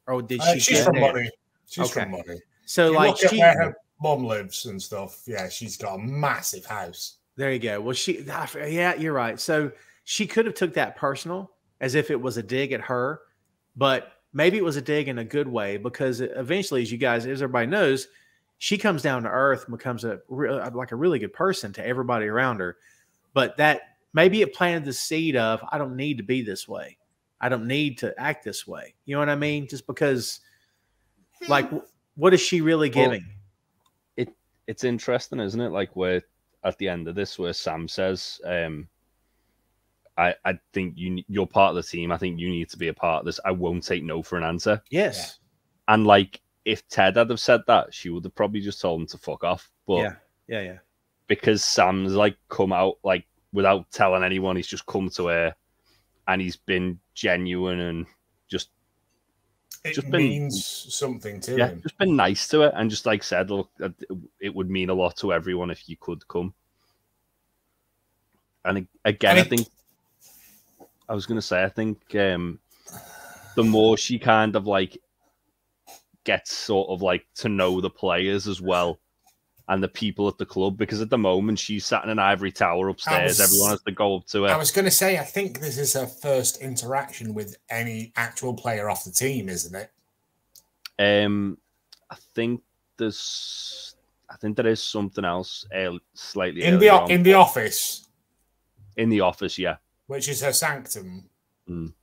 or did she? She's from money. She's from money. So look at where her mum lives and stuff. Yeah. She's got a massive house. There you go. Well, yeah, you're right. So she could have took that personal as if it was a dig at her, but maybe it was a dig in a good way because eventually, as everybody knows, she comes down to earth and becomes a really good person to everybody around her. But that maybe it planted the seed of, I don't need to be this way. I don't need to act this way. You know what I mean? Just because, like, what is she really giving? Well, it's interesting, isn't it? Like, where at the end of this, where Sam says, I think you're part of the team. I think you need to be a part of this. I won't take no for an answer. Yes. Yeah. And like, if Ted had have said that, she would have probably just told him to fuck off. But yeah. Because Sam's like come out like without telling anyone, he's just come to her and he's been genuine and just means something to him. Just been nice to her and just like said, look, it would mean a lot to everyone if you could come. And again, I think the more she kind of like gets sort of like to know the players as well and the people at the club, because at the moment she's sat in an ivory tower upstairs. Everyone has to go up to her. I was going to say, I think this is her first interaction with any actual player off the team, isn't it? I think there is something else slightly in the office. In the office, yeah. Which is her sanctum. Mm.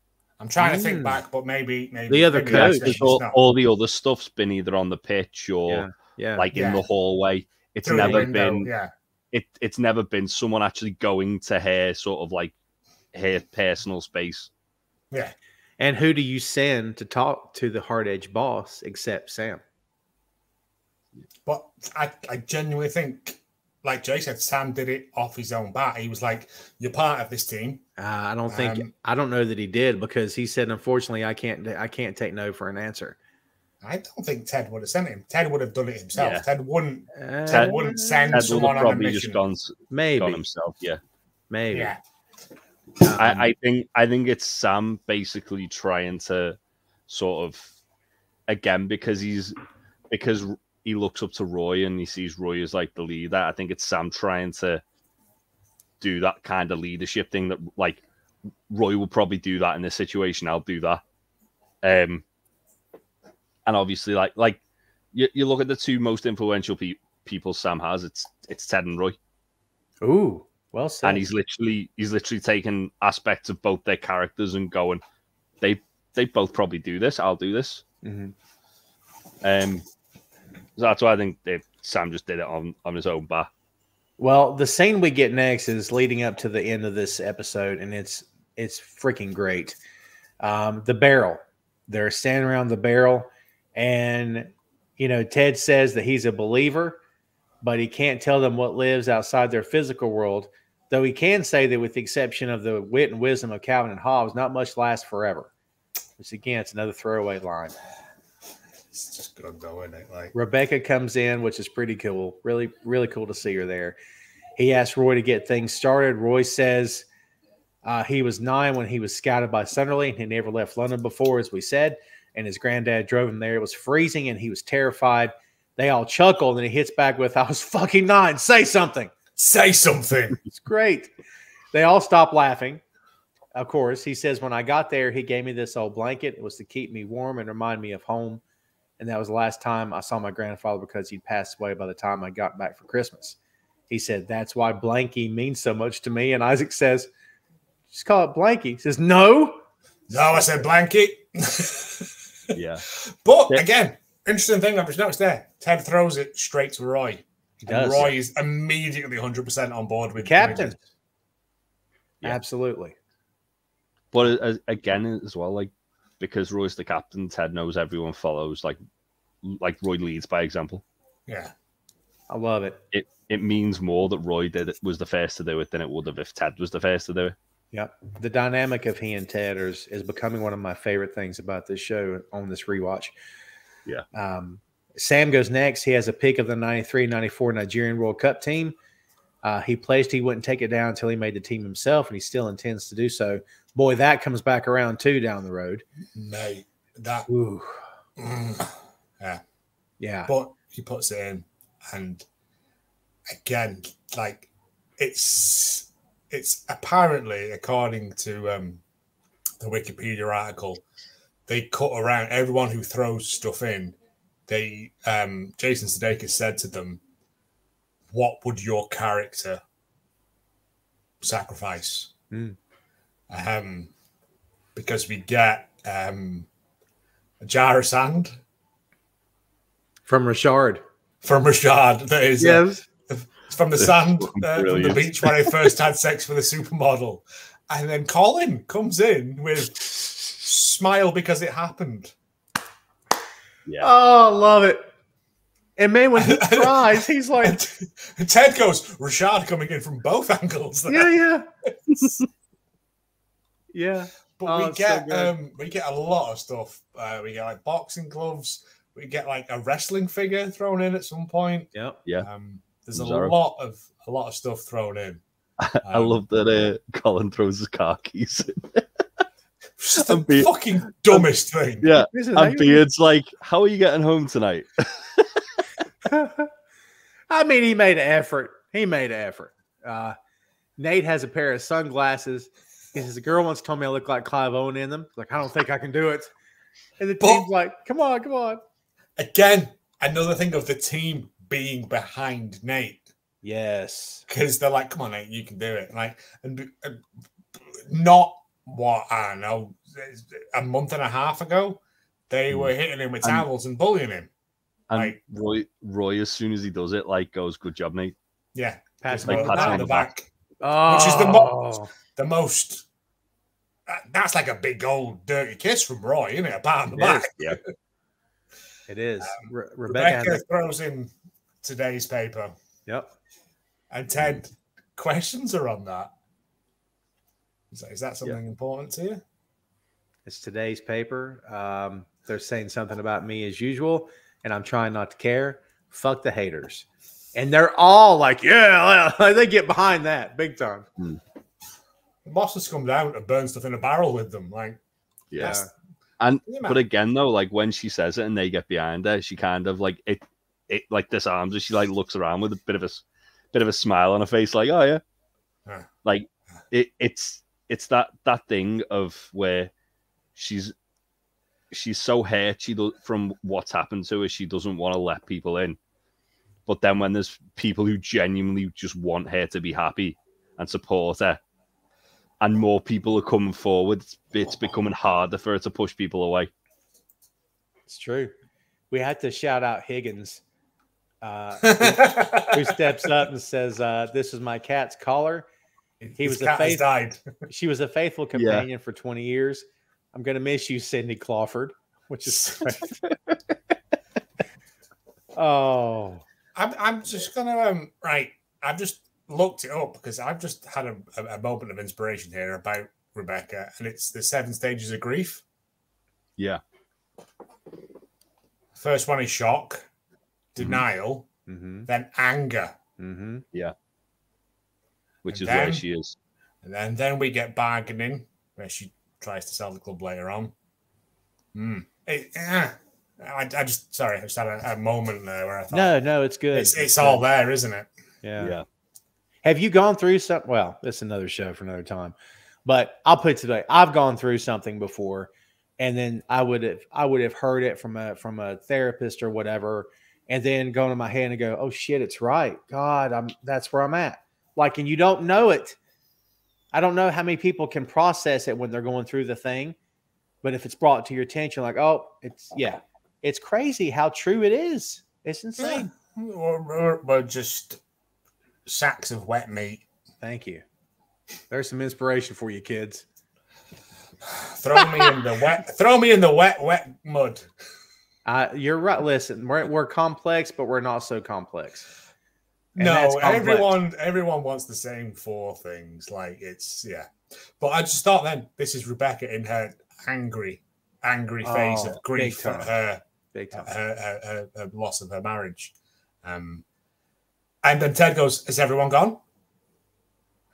I'm trying to think back, but maybe the other coach. All the other stuff's been either on the pitch or in the hallway. It's through never window, been. It's never been someone actually going to her sort of like her personal space. Yeah. And who do you send to talk to the hard edge boss except Sam? But I genuinely think, like Jay said, Sam did it off his own bat. He was like, "You're part of this team." I don't know that he did, because he said, "Unfortunately, I can't take no for an answer." I don't think Ted would have sent him. Ted would have done it himself. Yeah. Ted wouldn't send someone on a mission. Gone Maybe himself. Yeah, maybe. Yeah. I think it's Sam basically trying to sort of, again, because he looks up to Roy and he sees Roy as like the leader. I think it's Sam trying to do that kind of leadership thing that, like, Roy will probably do that in this situation. I'll do that. And obviously, like you look at the two most influential people Sam has. It's Ted and Roy. Ooh, well said. And he's literally taken aspects of both their characters and going, they both probably do this. I'll do this. Mm-hmm. So that's why I think Sam just did it on his own bat. Well, the scene we get next is leading up to the end of this episode, and it's freaking great. The barrel. They're standing around the barrel, and Ted says that he's a believer, but he can't tell them what lives outside their physical world, though he can say that with the exception of the wit and wisdom of Calvin and Hobbes, not much lasts forever. Which, again, it's another throwaway line. It's just good though, isn't it? Like, Rebecca comes in, which is pretty cool. Really, really cool to see her there. He asks Roy to get things started. Roy says he was 9 when he was scouted by Sunderland. He never left London before, as we said, and his granddad drove him there. It was freezing, and he was terrified. They all chuckled, and he hits back with, "I was fucking 9. Say something. Say something." It's great. They all stop laughing. Of course, he says, "When I got there, he gave me this old blanket. It was to keep me warm and remind me of home. And that was the last time I saw my grandfather because he'd passed away by the time I got back for Christmas." He said, "That's why Blanky means so much to me." And Isaac says, "Just call it Blanky." He says, "No, I said Blanky." Yeah. But again, interesting thing I've just noticed there. Ted throws it straight to Roy. He does. And Roy is immediately 100% on board with captain. Yeah. Absolutely. But again, as well, like, because Roy's the captain, Ted knows everyone follows. Like Roy leads by example. Yeah, I love it. It means more that Roy was the first to do it than it would have if Ted was the first to do it. Yep. The dynamic of he and Ted is becoming one of my favorite things about this show on this rewatch. Yeah. Sam goes next. He has a pick of the 93-94 Nigerian World Cup team. He pledged he wouldn't take it down until he made the team himself, and he still intends to do so. Boy, that comes back around too down the road. Mate, that. Ooh. Yeah. Yeah. But he puts it in, and again, like, it's apparently, according to the Wikipedia article, they cut around everyone who throws stuff in. Jason Sudeikis said to them, "What would your character sacrifice?" Because we get a jar of sand from Richard. That is yes. From the sand from the beach where I first had sex with a supermodel. And then Colin comes in with "smile because it happened." Yeah. Oh, love it. And man, when he cries, he's like, and Ted goes, "Richard coming in from both angles." Yeah. Yeah. But we get a lot of stuff. We get like boxing gloves. We get like a wrestling figure thrown in at some point. Yep. Yeah. There's a lot of stuff thrown in. I love that Colin throws his car keys in. Just the fucking dumbest thing. Yeah. And Beard's like, "How are you getting home tonight?" I mean, he made an effort. Nate has a pair of sunglasses. He says, "The girl once told me I look like Clive Owen in them." Like, "I don't think I can do it." And the team's like, come on. Again, another thing of the team being behind Nate. Yes. Because they're like, come on, mate, you can do it. Like, and not what, I don't know, a month and a half ago, they were hitting him with towels and bullying him. And like, Roy, as soon as he does it, like, goes, good job, mate. Yeah. Pass like, on the back. Oh. Which is the most, that's like a big old dirty kiss from Roy, isn't it? A pat on the back. Yeah. It is. Rebecca throws in today's paper. Yep. And Ted questions her on that. Is that something important to you? It's today's paper. They're saying something about me as usual, and I'm trying not to care. Fuck the haters. And they're all like, yeah, they get behind that big time. The boss has come down to burn stuff in a barrel with them. Like, yeah. But again, though, like when she says it and they get behind her, she kind of like it like disarms her. She like looks around with a bit of a smile on her face, like, oh yeah. Like it's that thing of where she's so hurt from what's happened to her, she doesn't want to let people in. But then when there's people who genuinely just want her to be happy and support her, and more people are coming forward, it's becoming harder for her to push people away. It's true. We had to shout out Higgins, who steps up and says, "This is my cat's collar." She was a faithful companion for 20 years. I'm going to miss you, Cindy Clawford, which is great. Oh, I'm just gonna I've just looked it up because I've just had a moment of inspiration here about Rebecca, and it's the 7 stages of grief. Yeah. First one is shock, denial, then anger. Yeah. Which is where she is. And then we get bargaining, where she tries to sell the club later on. I just had a moment there where I thought, no, it's good. It's all there, isn't it? Yeah. Have you gone through something? Well, that's another show for another time. But I'll put it today. I've gone through something before, and then I would have heard it from a therapist or whatever, and then go into my head and go, "Oh shit, it's right. God, that's where I'm at." Like, and you don't know it. I don't know how many people can process it when they're going through the thing, but if it's brought to your attention, like, oh, it's crazy how true it is. It's insane. Yeah. We're just sacks of wet meat. Thank you. There's some inspiration for you, kids. Throw me in the wet mud. You're right. Listen, we're complex, but we're not so complex. And no, everyone wants the same 4 things. Like, it's But I just thought then this is Rebecca in her angry phase of grief at her loss of her marriage. And then Ted goes, "Is everyone gone?"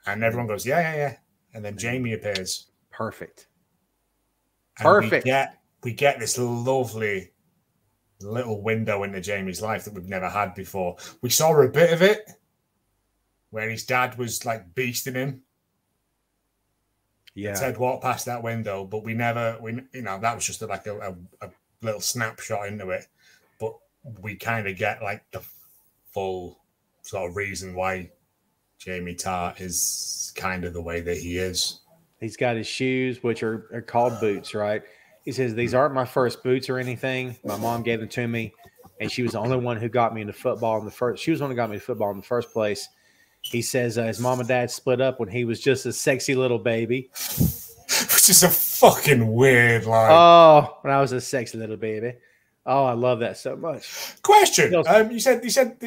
And everyone goes, yeah. And then Jamie appears. Perfect. And we get this lovely little window into Jamie's life that we've never had before. We saw a bit of it where his dad was like beasting him. Yeah. Ted walked past that window, but that was just like a little snapshot into it. But we kind of get like the full sort of reason why Jamie Tartt is kind of the way that he is. He's got his shoes, which are called boots, right? He says, "These aren't my first boots or anything. My mom gave them to me, and she was the only one who got me into football She was the one who got me to football in the first place." He says his mom and dad split up when he was just a sexy little baby. Which is a fucking weird line. Oh, when I was a sexy little baby. Oh, I love that so much. Question. You said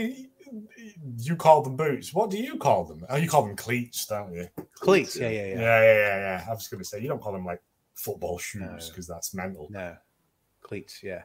you call them boots. What do you call them? Oh, you call them cleats, don't you? Cleats, yeah. I was going to say, you don't call them like football shoes because that's mental. No, cleats, yeah.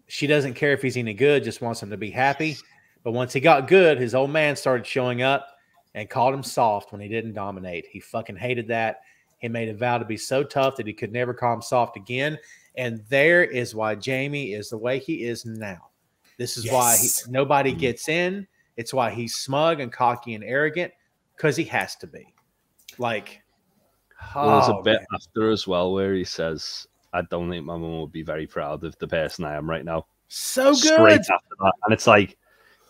She doesn't care if he's any good, just wants him to be happy. But once he got good, his old man started showing up and called him soft when he didn't dominate. He fucking hated that. He made a vow to be so tough that he could never call him soft again. And there is why Jamie is the way he is now. This is why nobody gets in. It's why he's smug and cocky and arrogant, because he has to be. Like, there's a bit after as well where he says, "I don't think my mum would be very proud of the person I am right now." So good. Straight after that. And it's like,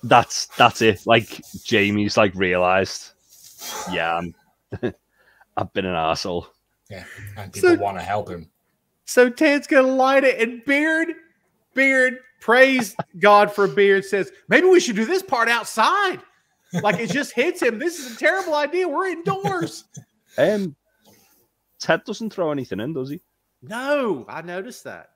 That's it. Like Jamie's like realized, yeah, I've been an arsehole. Yeah, and people want to help him. So Ted's gonna light it, and Beard, praise God for Beard, says maybe we should do this part outside. Like it just hits him. This is a terrible idea. We're indoors. Ted doesn't throw anything in, does he? No, I noticed that.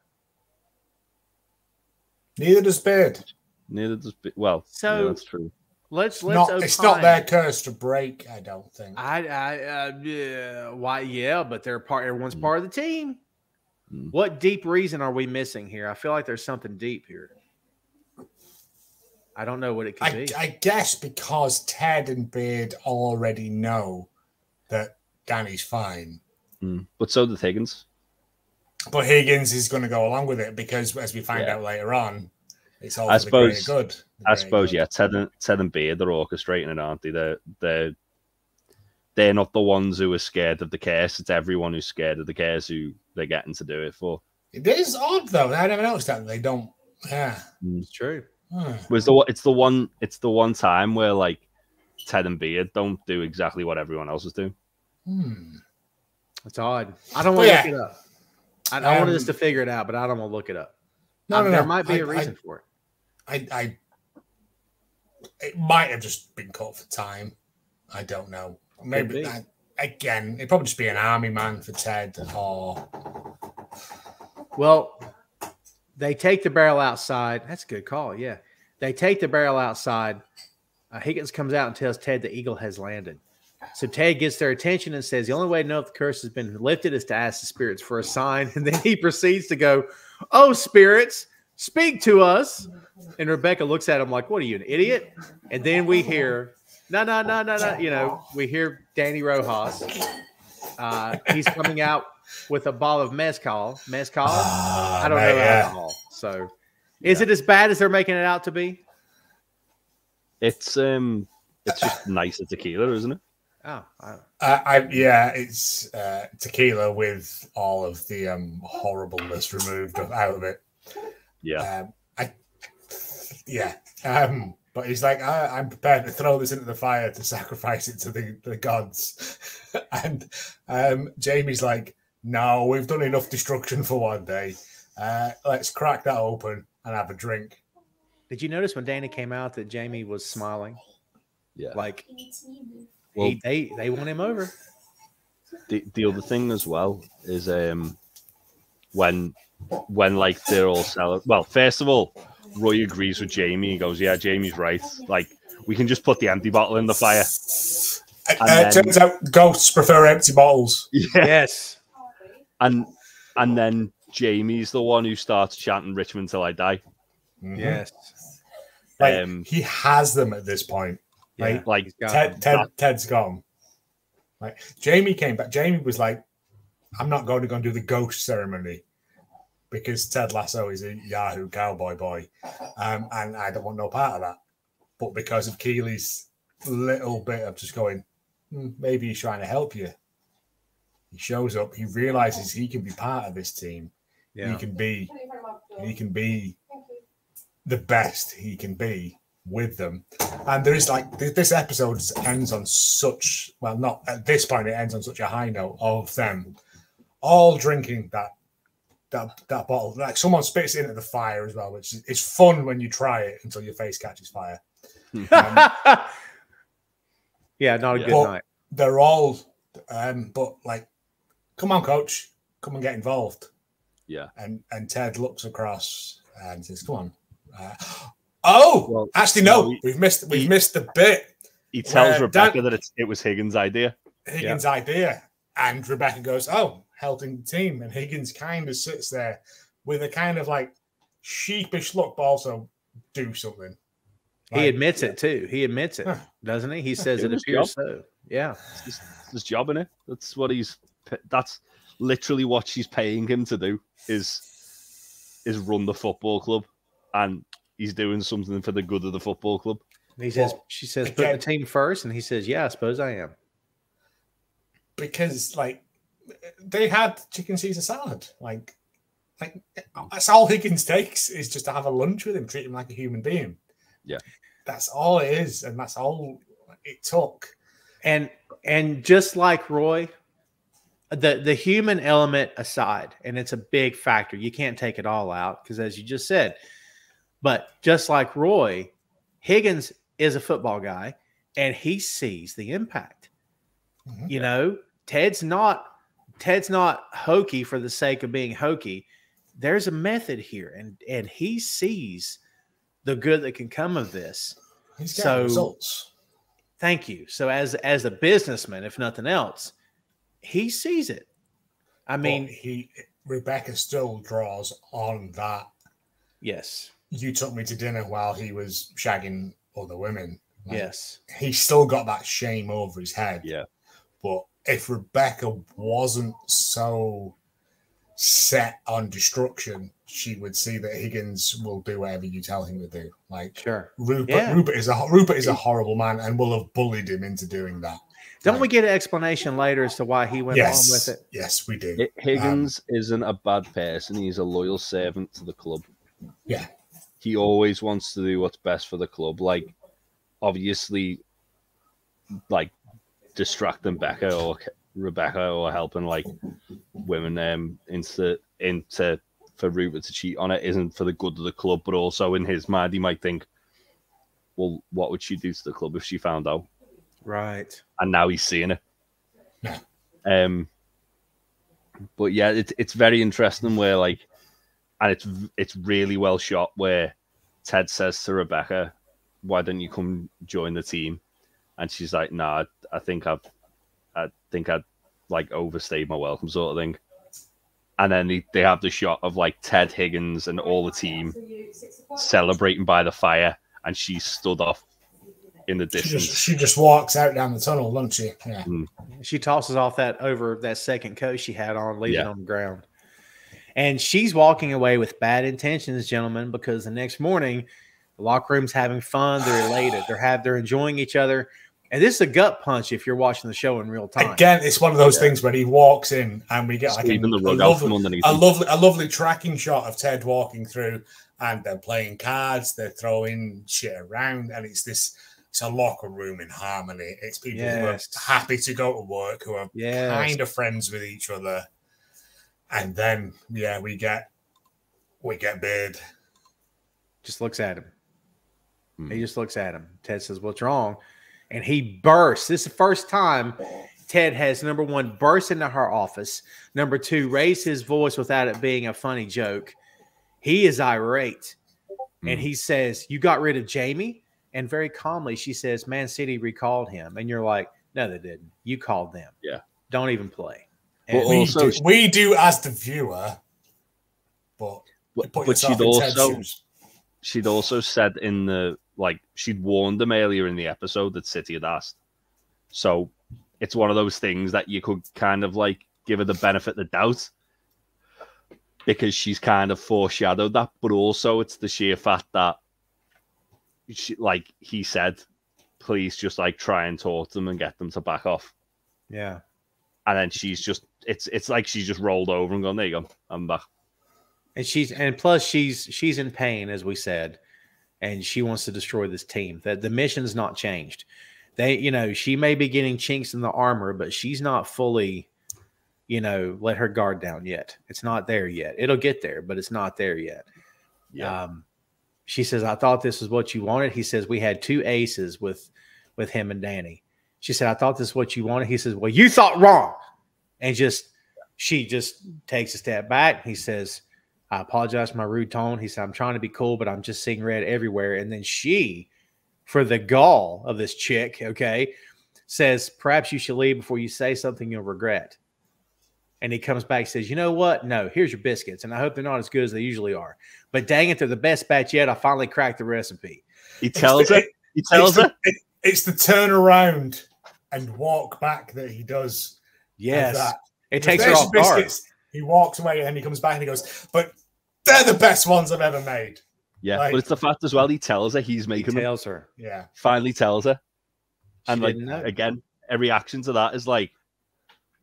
Neither does Beard. Neither does Beard. Well, so yeah, that's true. Let's it's not their curse to break, I don't think. Why? Yeah, but they're part. Everyone's part of the team. What deep reason are we missing here? I feel like there's something deep here. I don't know what it could be. I guess because Ted and Beard already know that Dani's fine. But so did Higgins. But Higgins is going to go along with it because, as we find out later on, it's all for the greater good. I suppose, yeah. Ted and Beard are orchestrating it, aren't they? They're not the ones who are scared of the curse. It's everyone who's scared of the curse who they're getting to do it for. It is odd, though. I never noticed that they don't. Yeah, it's true. It's the one time where like Ted and Beard don't do exactly what everyone else is doing. It's odd. I don't want to look it up. I wanted us to figure it out, but I don't want to look it up. There might be a reason for it. It might have just been caught for time. I don't know. Maybe again, it'd probably just be an army man for Ted, or well, they take the barrel outside. That's a good call. Yeah, they take the barrel outside. Higgins comes out and tells Ted the eagle has landed. So Ted gets their attention and says the only way to know if the curse has been lifted is to ask the spirits for a sign. And then he proceeds to go, "Oh, spirits, speak to us." And Rebecca looks at him like, "What are you, an idiot?" And then we hear, no. You know, we hear Dani Rojas. He's coming out with a bottle of mezcal. I don't know alcohol. So is it as bad as they're making it out to be? It's just nicer tequila, isn't it? It's tequila with all of the horribleness removed out of it. But he's like, I'm prepared to throw this into the fire to sacrifice it to the gods. And Jamie's like, no, we've done enough destruction for one day. Let's crack that open and have a drink. Did you notice when Dani came out that Jamie was smiling? Yeah. Like, they won him over. The other thing as well is when like they're all selling. Well, first of all, Roy agrees with Jamie. He goes, "Yeah, Jamie's right. Like, we can just put the empty bottle in the fire." Turns out ghosts prefer empty bottles. Yeah. Yes. And then Jamie's the one who starts chanting "Richmond till I die." Mm-hmm. Yes. Like, he has them at this point. Like Ted's gone. Like Jamie came back. Jamie was like, "I'm not going to go and do the ghost ceremony because Ted Lasso is a Yahoo cowboy boy, and I don't want no part of that." But because of Keely's little bit of just going, maybe he's trying to help you. He shows up. He realizes he can be part of this team. Yeah. He can be the best he can be with them. And there is like this episode ends on such, well, not at this point, it ends on such a high note of them all drinking that bottle. Like someone spits it into the fire as well, which is fun when you try it until your face catches fire. Yeah, not a good night. They're all, but like, come on, coach, come and get involved. Yeah. And Ted looks across and says, "Come on." Actually, no. We've missed the bit. He tells Rebecca that it was Higgins' idea. Higgins' idea, and Rebecca goes, "Oh, helping the team." And Higgins kind of sits there with a kind of like sheepish look, but also do something. He admits it too. He admits it, doesn't he? He says it appears so. Yeah, it's his job, isn't it? That's literally what she's paying him to do is run the football club, and he's doing something for the good of the football club. She says, put the team first, and he says, "Yeah, I suppose I am." Because like they had chicken Caesar salad, like that's all Higgins takes is just to have a lunch with him, treat him like a human being. Yeah. That's all it is, and that's all it took. And just like Roy, the human element aside, and it's a big factor. You can't take it all out because, as you just said, but just like Roy, Higgins is a football guy, and he sees the impact. Mm-hmm. You know, Ted's not hokey for the sake of being hokey. There's a method here, and he sees the good that can come of this. He's got results. Thank you. So as a businessman, if nothing else, he sees it. I mean, Rebecca still draws on that. Yes. You took me to dinner while he was shagging other women. Like, yes. He's still got that shame over his head. Yeah. But if Rebecca wasn't so set on destruction, she would see that Higgins will do whatever you tell him to do. Like, sure, Rupert is a horrible man and will have bullied him into doing that. Don't we get an explanation later as to why he went on with it? Yes, we do. Higgins isn't a bad person. He's a loyal servant to the club. Yeah. He always wants to do what's best for the club. Like, obviously, like, distracting Becca or Rebecca or helping, like, women into for Rupert to cheat on it isn't for the good of the club, but also in his mind, he might think, well, what would she do to the club if she found out? Right. And now he's seeing it. Yeah. But yeah, it's very interesting where, like, and it's really well shot where Ted says to Rebecca, why don't you come join the team? And she's like, nah, I think I'd like overstayed my welcome, sort of thing. And then they have the shot of, like, Ted, Higgins and all the team celebrating by the fire, and she stood off in the distance. She just walks out down the tunnel, doesn't she? Yeah. She tosses off that second coat she had on, leaving it on the ground. And she's walking away with bad intentions, gentlemen, because the next morning, the locker room's having fun. They're elated. They're enjoying each other. And this is a gut punch if you're watching the show in real time. Again, it's one of those things where he walks in and we get like a lovely tracking shot of Ted walking through, and they're playing cards, they're throwing shit around, and it's a locker room in harmony. It's people who are happy to go to work, who are kind of friends with each other. And then, we get Beard. Just looks at him. He just looks at him. Ted says, what's wrong? And he bursts. This is the first time Ted has, number one, burst into her office. Number two, raised his voice without it being a funny joke. He is irate. And he says, you got rid of Jamie? And very calmly, she says, Man City recalled him. And you're like, no, they didn't. You called them. Yeah. Don't even play. And we do as the viewer. But she'd also said in the, like, she'd warned them earlier in the episode that City had asked. So it's one of those things that you could kind of, like, give her the benefit of the doubt because she's kind of foreshadowed that. But also it's the sheer fact that, he said, please just, like, try and talk to them and get them to back off. Yeah. And then she's just, it's like she's just rolled over and gone, there you go, I'm back. And plus she's in pain, as we said. And she wants to destroy this team. That the mission's not changed. She may be getting chinks in the armor, but she's not fully, let her guard down yet. It's not there yet. It'll get there, but it's not there yet. Yeah. She says, I thought this was what you wanted. He says, we had two aces with him and Dani. She said, I thought this is what you wanted. He says, well, you thought wrong. And she just takes a step back. He says, I apologize for my rude tone. He said, I'm trying to be cool, but I'm just seeing red everywhere. And then she, for the gall of this chick, says, perhaps you should leave before you say something you'll regret. And he comes back and says, you know what? No, here's your biscuits. And I hope they're not as good as they usually are. But dang it, they're the best batch yet. I finally cracked the recipe. He tells her. It's the turnaround and walk back that he does. Yes. It takes her off guard. He walks away and he comes back and he goes, but they're the best ones I've ever made. Yeah, but it's the fact as well, he tells her he's making them. He tells her. Yeah. Finally tells her. And she again, a reaction to that is like,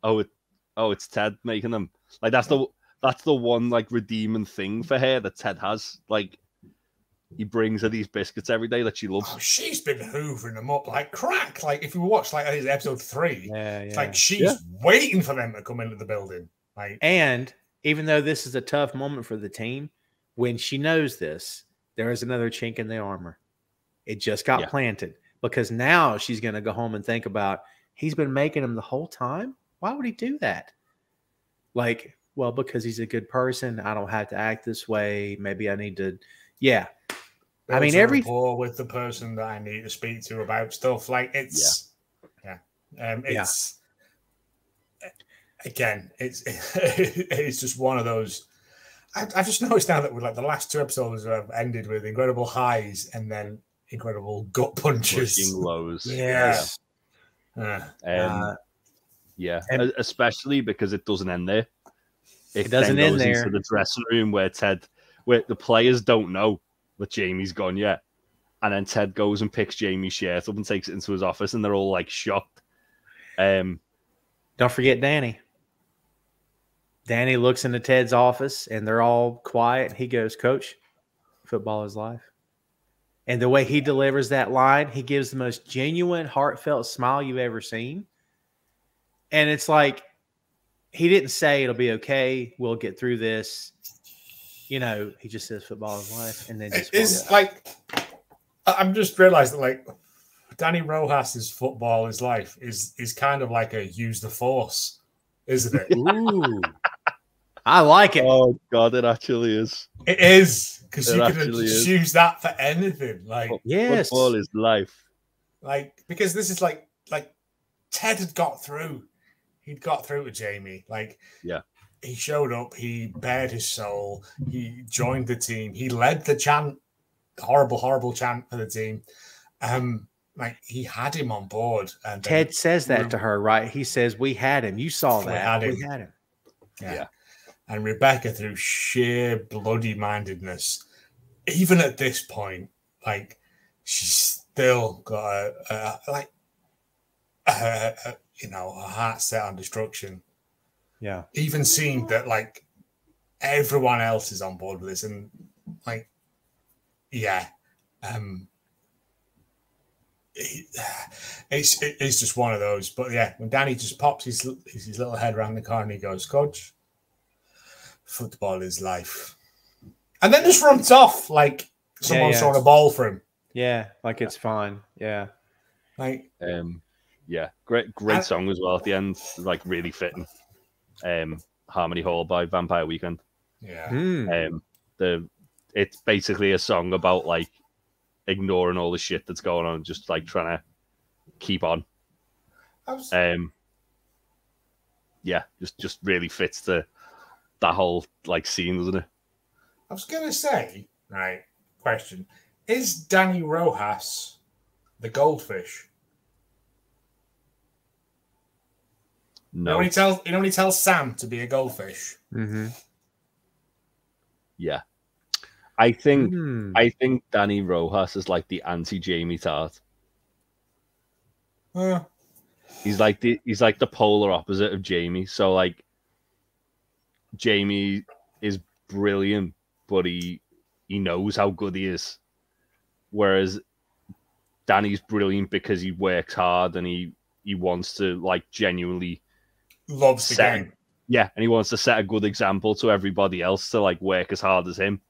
it's Ted making them. Like that's the one like redeeming thing for her that Ted has. Like he brings her these biscuits every day that she loves. Oh, she's been hoovering them up like crack. Like if you watch like episode 3, it's like she's waiting for them to come into the building. Like, and even though this is a tough moment for the team, when she knows this, there is another chink in the armor. It just got planted because now she's going to go home and think about, he's been making them the whole time. Why would he do that? Like, well, because he's a good person. I don't have to act this way. Maybe I need to, I mean, every rapport with the person that I need to speak to about stuff. Like it's, again, it's just one of those. I've just noticed now that with like the last 2 episodes have ended with incredible highs and then incredible gut punches, lows. Especially because it doesn't end there. It doesn't end there. Into the dressing room where the players don't know that Jamie's gone yet, and then Ted goes and picks Jamie's shirt up and takes it into his office, and they're all like shocked. Don't forget Dani. Dani looks into Ted's office, and they're all quiet. He goes, "Coach, football is life." And the way he delivers that line, he gives the most genuine, heartfelt smile you've ever seen. And it's like, he didn't say it'll be okay, we'll get through this. You know, he just says football is life. And then it's like, I'm just realizing that like Dani Rojas's football is life is kind of like a use the force, isn't it? Ooh. I like it. Oh God, it actually is. It is, because you can just use that for anything. Like, yes, football is life. Like, because this is like Ted had got through. He'd got through to Jamie. Like, he showed up. He bared his soul. He joined the team. He led the chant, horrible chant for the team. Like, he had him on board. And Ted says that to her, right? He says, "We had him. You saw that. We had him." Yeah. And Rebecca, through sheer bloody mindedness, even at this point, like, she's still got a heart set on destruction. Yeah. Even seeing that, like, everyone else is on board with this, and like, it's just one of those. But yeah, when Dani just pops his little head around the car and he goes, "Coach, football is life," and then just runs off like someone's throwing a ball for him. Yeah, like it's fine. Yeah, like great song as well at the end, like really fitting. Harmony Hall by Vampire Weekend. Yeah. It's basically a song about like ignoring all the shit that's going on, and just like trying to keep on. Just really fits that whole like scene, doesn't it? I was gonna say, right, question. Is Dani Rojas the goldfish? No. He only tells Sam to be a goldfish. Mm-hmm. Yeah. I think Dani Rojas is like the anti-Jamie Tartt. He's like the polar opposite of Jamie. So like Jamie is brilliant, but he knows how good he is. Whereas Dani's brilliant because he works hard and he wants to like genuinely loves the game. Yeah, and he wants to set a good example to everybody else to like work as hard as him.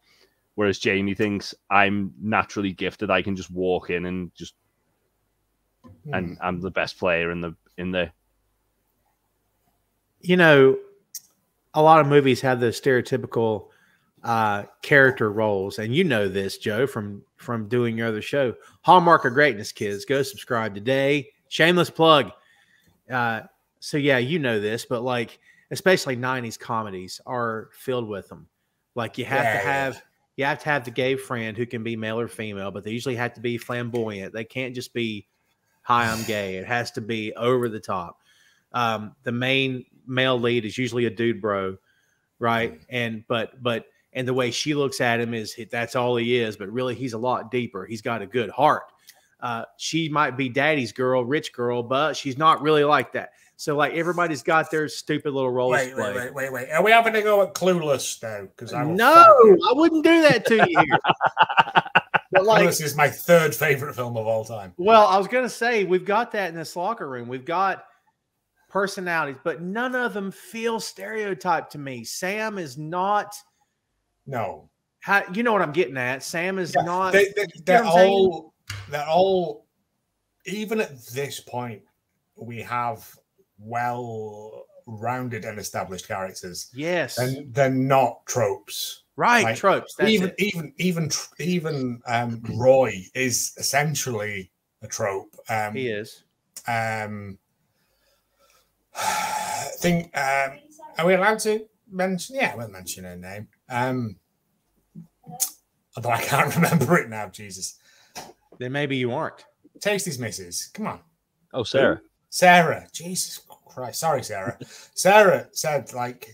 Whereas Jamie thinks, I'm naturally gifted. I can just walk in and just and I'm the best player in there. You know, a lot of movies have the stereotypical character roles, and you know this, Joe, from doing your other show. Hallmark of Greatness, kids. Go subscribe today. Shameless plug. So yeah, you know this, but like especially 90s comedies are filled with them. Like you have to have the gay friend who can be male or female, but they usually have to be flamboyant. They can't just be, "Hi, I'm gay." It has to be over the top. The main male lead is usually a dude bro, right? And the way she looks at him is that's all he is, but really he's a lot deeper. He's got a good heart. She might be daddy's girl, rich girl, but she's not really like that. So like everybody's got their stupid little roles. Wait. Are we having to go at Clueless now? Because I wouldn't do that to you here. But like, this is my third favorite film of all time. Well, I was going to say, we've got that in this locker room. We've got personalities, but none of them feel stereotyped to me. Sam is not. No. You know what I'm getting at. Sam is not. They're all, even at this point, we have well-rounded and established characters. Yes. And they're not tropes. Right, like, tropes. That's even Roy is essentially a trope. He is. Are we allowed to mention? Yeah, we'll mention her name. Although I can't remember it now. Jesus. Then maybe you aren't. Tasty's missus. Come on. Oh, Sarah. Sarah. Jesus Christ. Sorry, Sarah. Sarah said, like,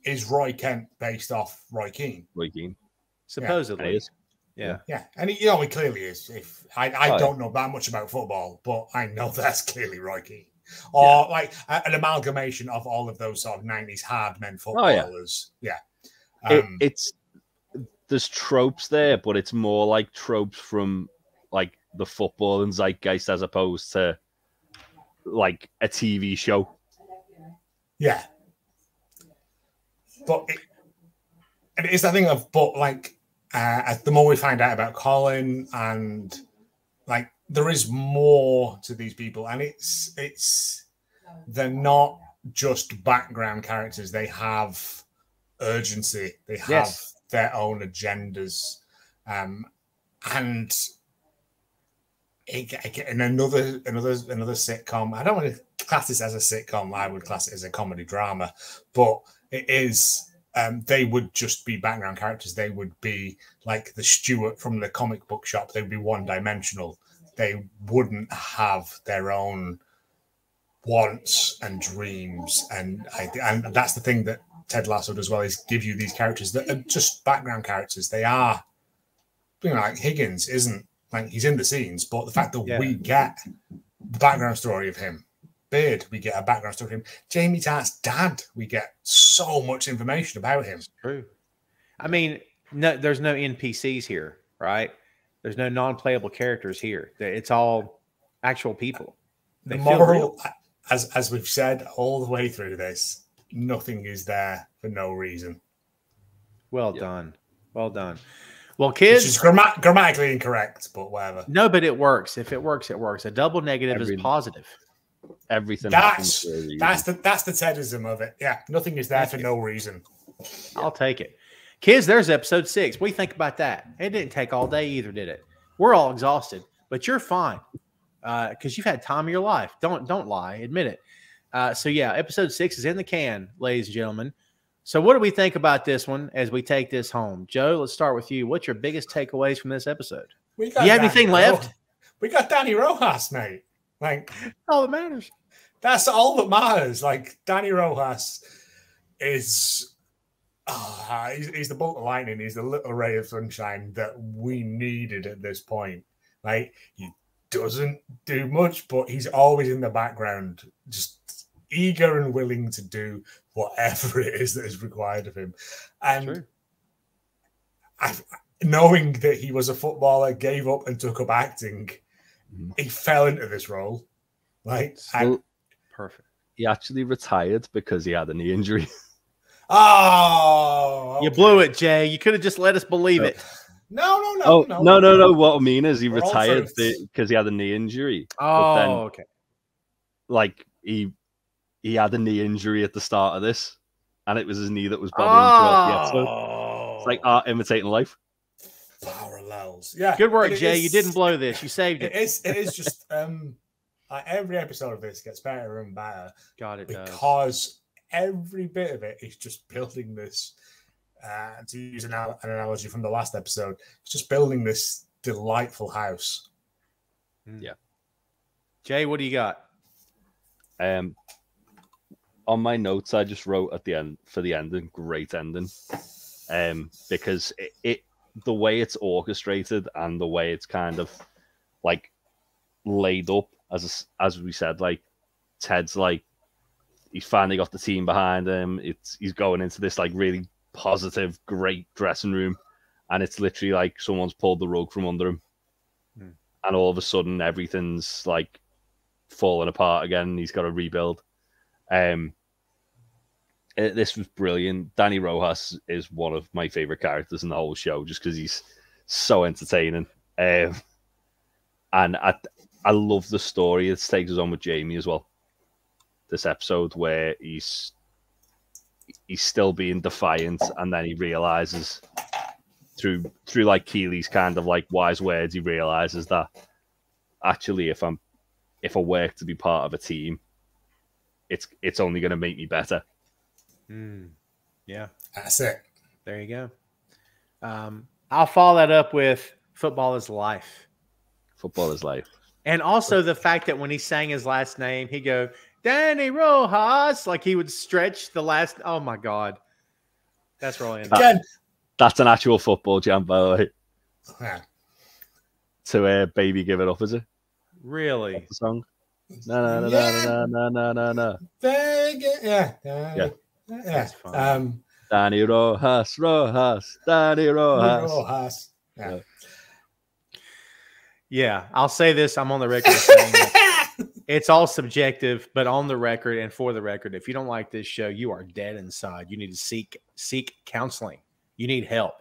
is Roy Kent based off Roy Keane? Roy Keane. Supposedly. Yeah. Yeah. And he clearly is. If I don't know that much about football, but I know that's clearly Roy Keane. Or like an amalgamation of all of those sort of 90s hard men footballers. It's there's tropes there, but it's more like tropes from like the football and zeitgeist as opposed to like a TV show. Yeah. But it is that thing of, but like, the more we find out about Colin, and like, there is more to these people, and they're not just background characters. They have urgency. They have their own agendas, and in another sitcom, I don't want to class this as a sitcom. I would class it as a comedy drama, but it is. They would just be background characters. They would be like the Stuart from the comic book shop. They would be one-dimensional. They wouldn't have their own wants and dreams. And that's the thing that Ted Lasso does well, is give you these characters that are just background characters. They are, like Higgins isn't, like, he's in the scenes, but the fact that we get the background story of him, Beard, we get a background story of him. Jamie Tartt's dad, we get so much information about him. It's true. I mean, no, there's no NPCs here, right? There's no non-playable characters here. It's all actual people. The moral, as we've said all the way through this, nothing is there for no reason. Well done. Well done. Well, kids, which is grammatically incorrect, but whatever. No, but it works. If it works, it works. A double negative is positive. Everything. That's the Tedism of it. Yeah, nothing is there for no reason. I'll take it. Kids, there's episode 6. What do you think about that? It didn't take all day either, did it? We're all exhausted, but you're fine because you've had time of your life. Don't lie. Admit it. So yeah, episode 6 is in the can, ladies and gentlemen. So what do we think about this one as we take this home? Joe, let's start with you. What's your biggest takeaways from this episode? Do you have anything left? We got Dani Rojas, mate. Like, all that matters. That's all that matters. Like, Dani Rojas is he's the bolt of lightning. He's the little ray of sunshine that we needed at this point. Like, he doesn't do much, but he's always in the background, just eager and willing to do whatever it is that is required of him. And knowing that he was a footballer, gave up and took up acting, he fell into this role. Like, perfect. He actually retired because he had a knee injury. Oh, okay. You blew it, Jay. You could have just let us believe it. No. What I mean is he retired because he had a knee injury. Oh, then, okay. Like he had a knee injury at the start of this, and it was his knee that was bothering him throughout the episode. It's like art imitating life. Parallels. Yeah. Good work, Jay. You didn't blow this. You saved it. It is just like every episode of this gets better and better. God, it does. Because every bit of it is just building this. To use an analogy from the last episode, it's just building this delightful house. Yeah. Jay, what do you got? On my notes, I just wrote at the end for the ending, great ending. Because it the way it's orchestrated and the way it's kind of like laid up, as we said, like Ted's like he's finally got the team behind him. He's going into this like really positive, great dressing room, and it's literally like someone's pulled the rug from under him, and all of a sudden everything's like falling apart again, and he's got to rebuild. This was brilliant. Dani Rojas is one of my favorite characters in the whole show, just because he's so entertaining. And I love the story it takes us on with Jamie as well. This episode where he's still being defiant, and then he realizes through like Keely's kind of like wise words, he realizes that actually if I work to be part of a team, it's only going to make me better. Yeah, that's it. There you go. I'll follow that up with football is life. Football is life. And also the fact that when he sang his last name, he'd go, Dani Rojas, like he would stretch the last. Oh my God. That's really Again. That's an actual football jam, by the way. Yeah. To Baby Give It Up, is it? Really? That's the song? No. Yeah. That's fun. Dani Rojas, Dani Rojas. Yeah. Yeah, I'll say this. I'm on the record saying that it's all subjective, but on the record and for the record, if you don't like this show, you are dead inside. You need to seek counseling. You need help.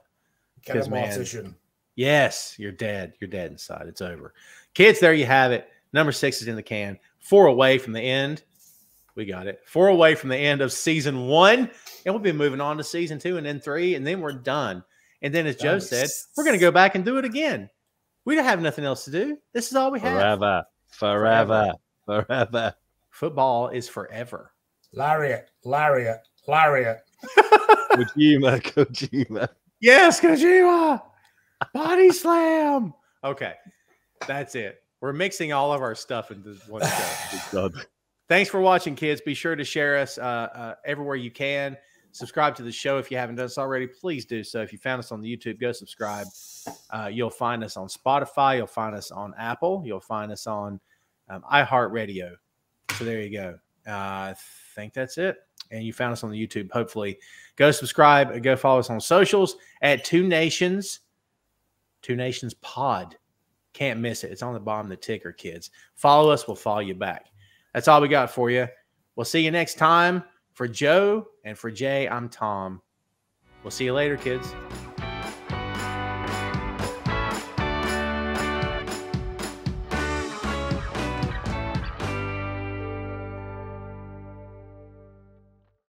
Get a mortician. Yes, you're dead. You're dead inside. It's over. Kids, there you have it. Number 6 is in the can. 4 away from the end. We got it. 4 away from the end of season 1. And we'll be moving on to season 2 and then 3, and then we're done. And then, as Joe said, we're going to go back and do it again. We don't have nothing else to do. This is all we have. Forever. Football is forever. Lariat. Kojima. Yes, Kojima. Body slam. Okay, that's it. We're mixing all of our stuff into one show. Thanks for watching, kids. Be sure to share us everywhere you can. Subscribe to the show if you haven't done so already. Please do so. If you found us on the YouTube, go subscribe. You'll find us on Spotify. You'll find us on Apple. You'll find us on iHeartRadio. So there you go. I think that's it. And you found us on the YouTube. Hopefully, go subscribe and go follow us on socials at 2 Nations Pod. Can't miss it. It's on the bottom of the ticker, kids. Follow us. We'll follow you back. That's all we got for you. We'll see you next time. For Joe and for Jay, I'm Tom. We'll see you later, kids.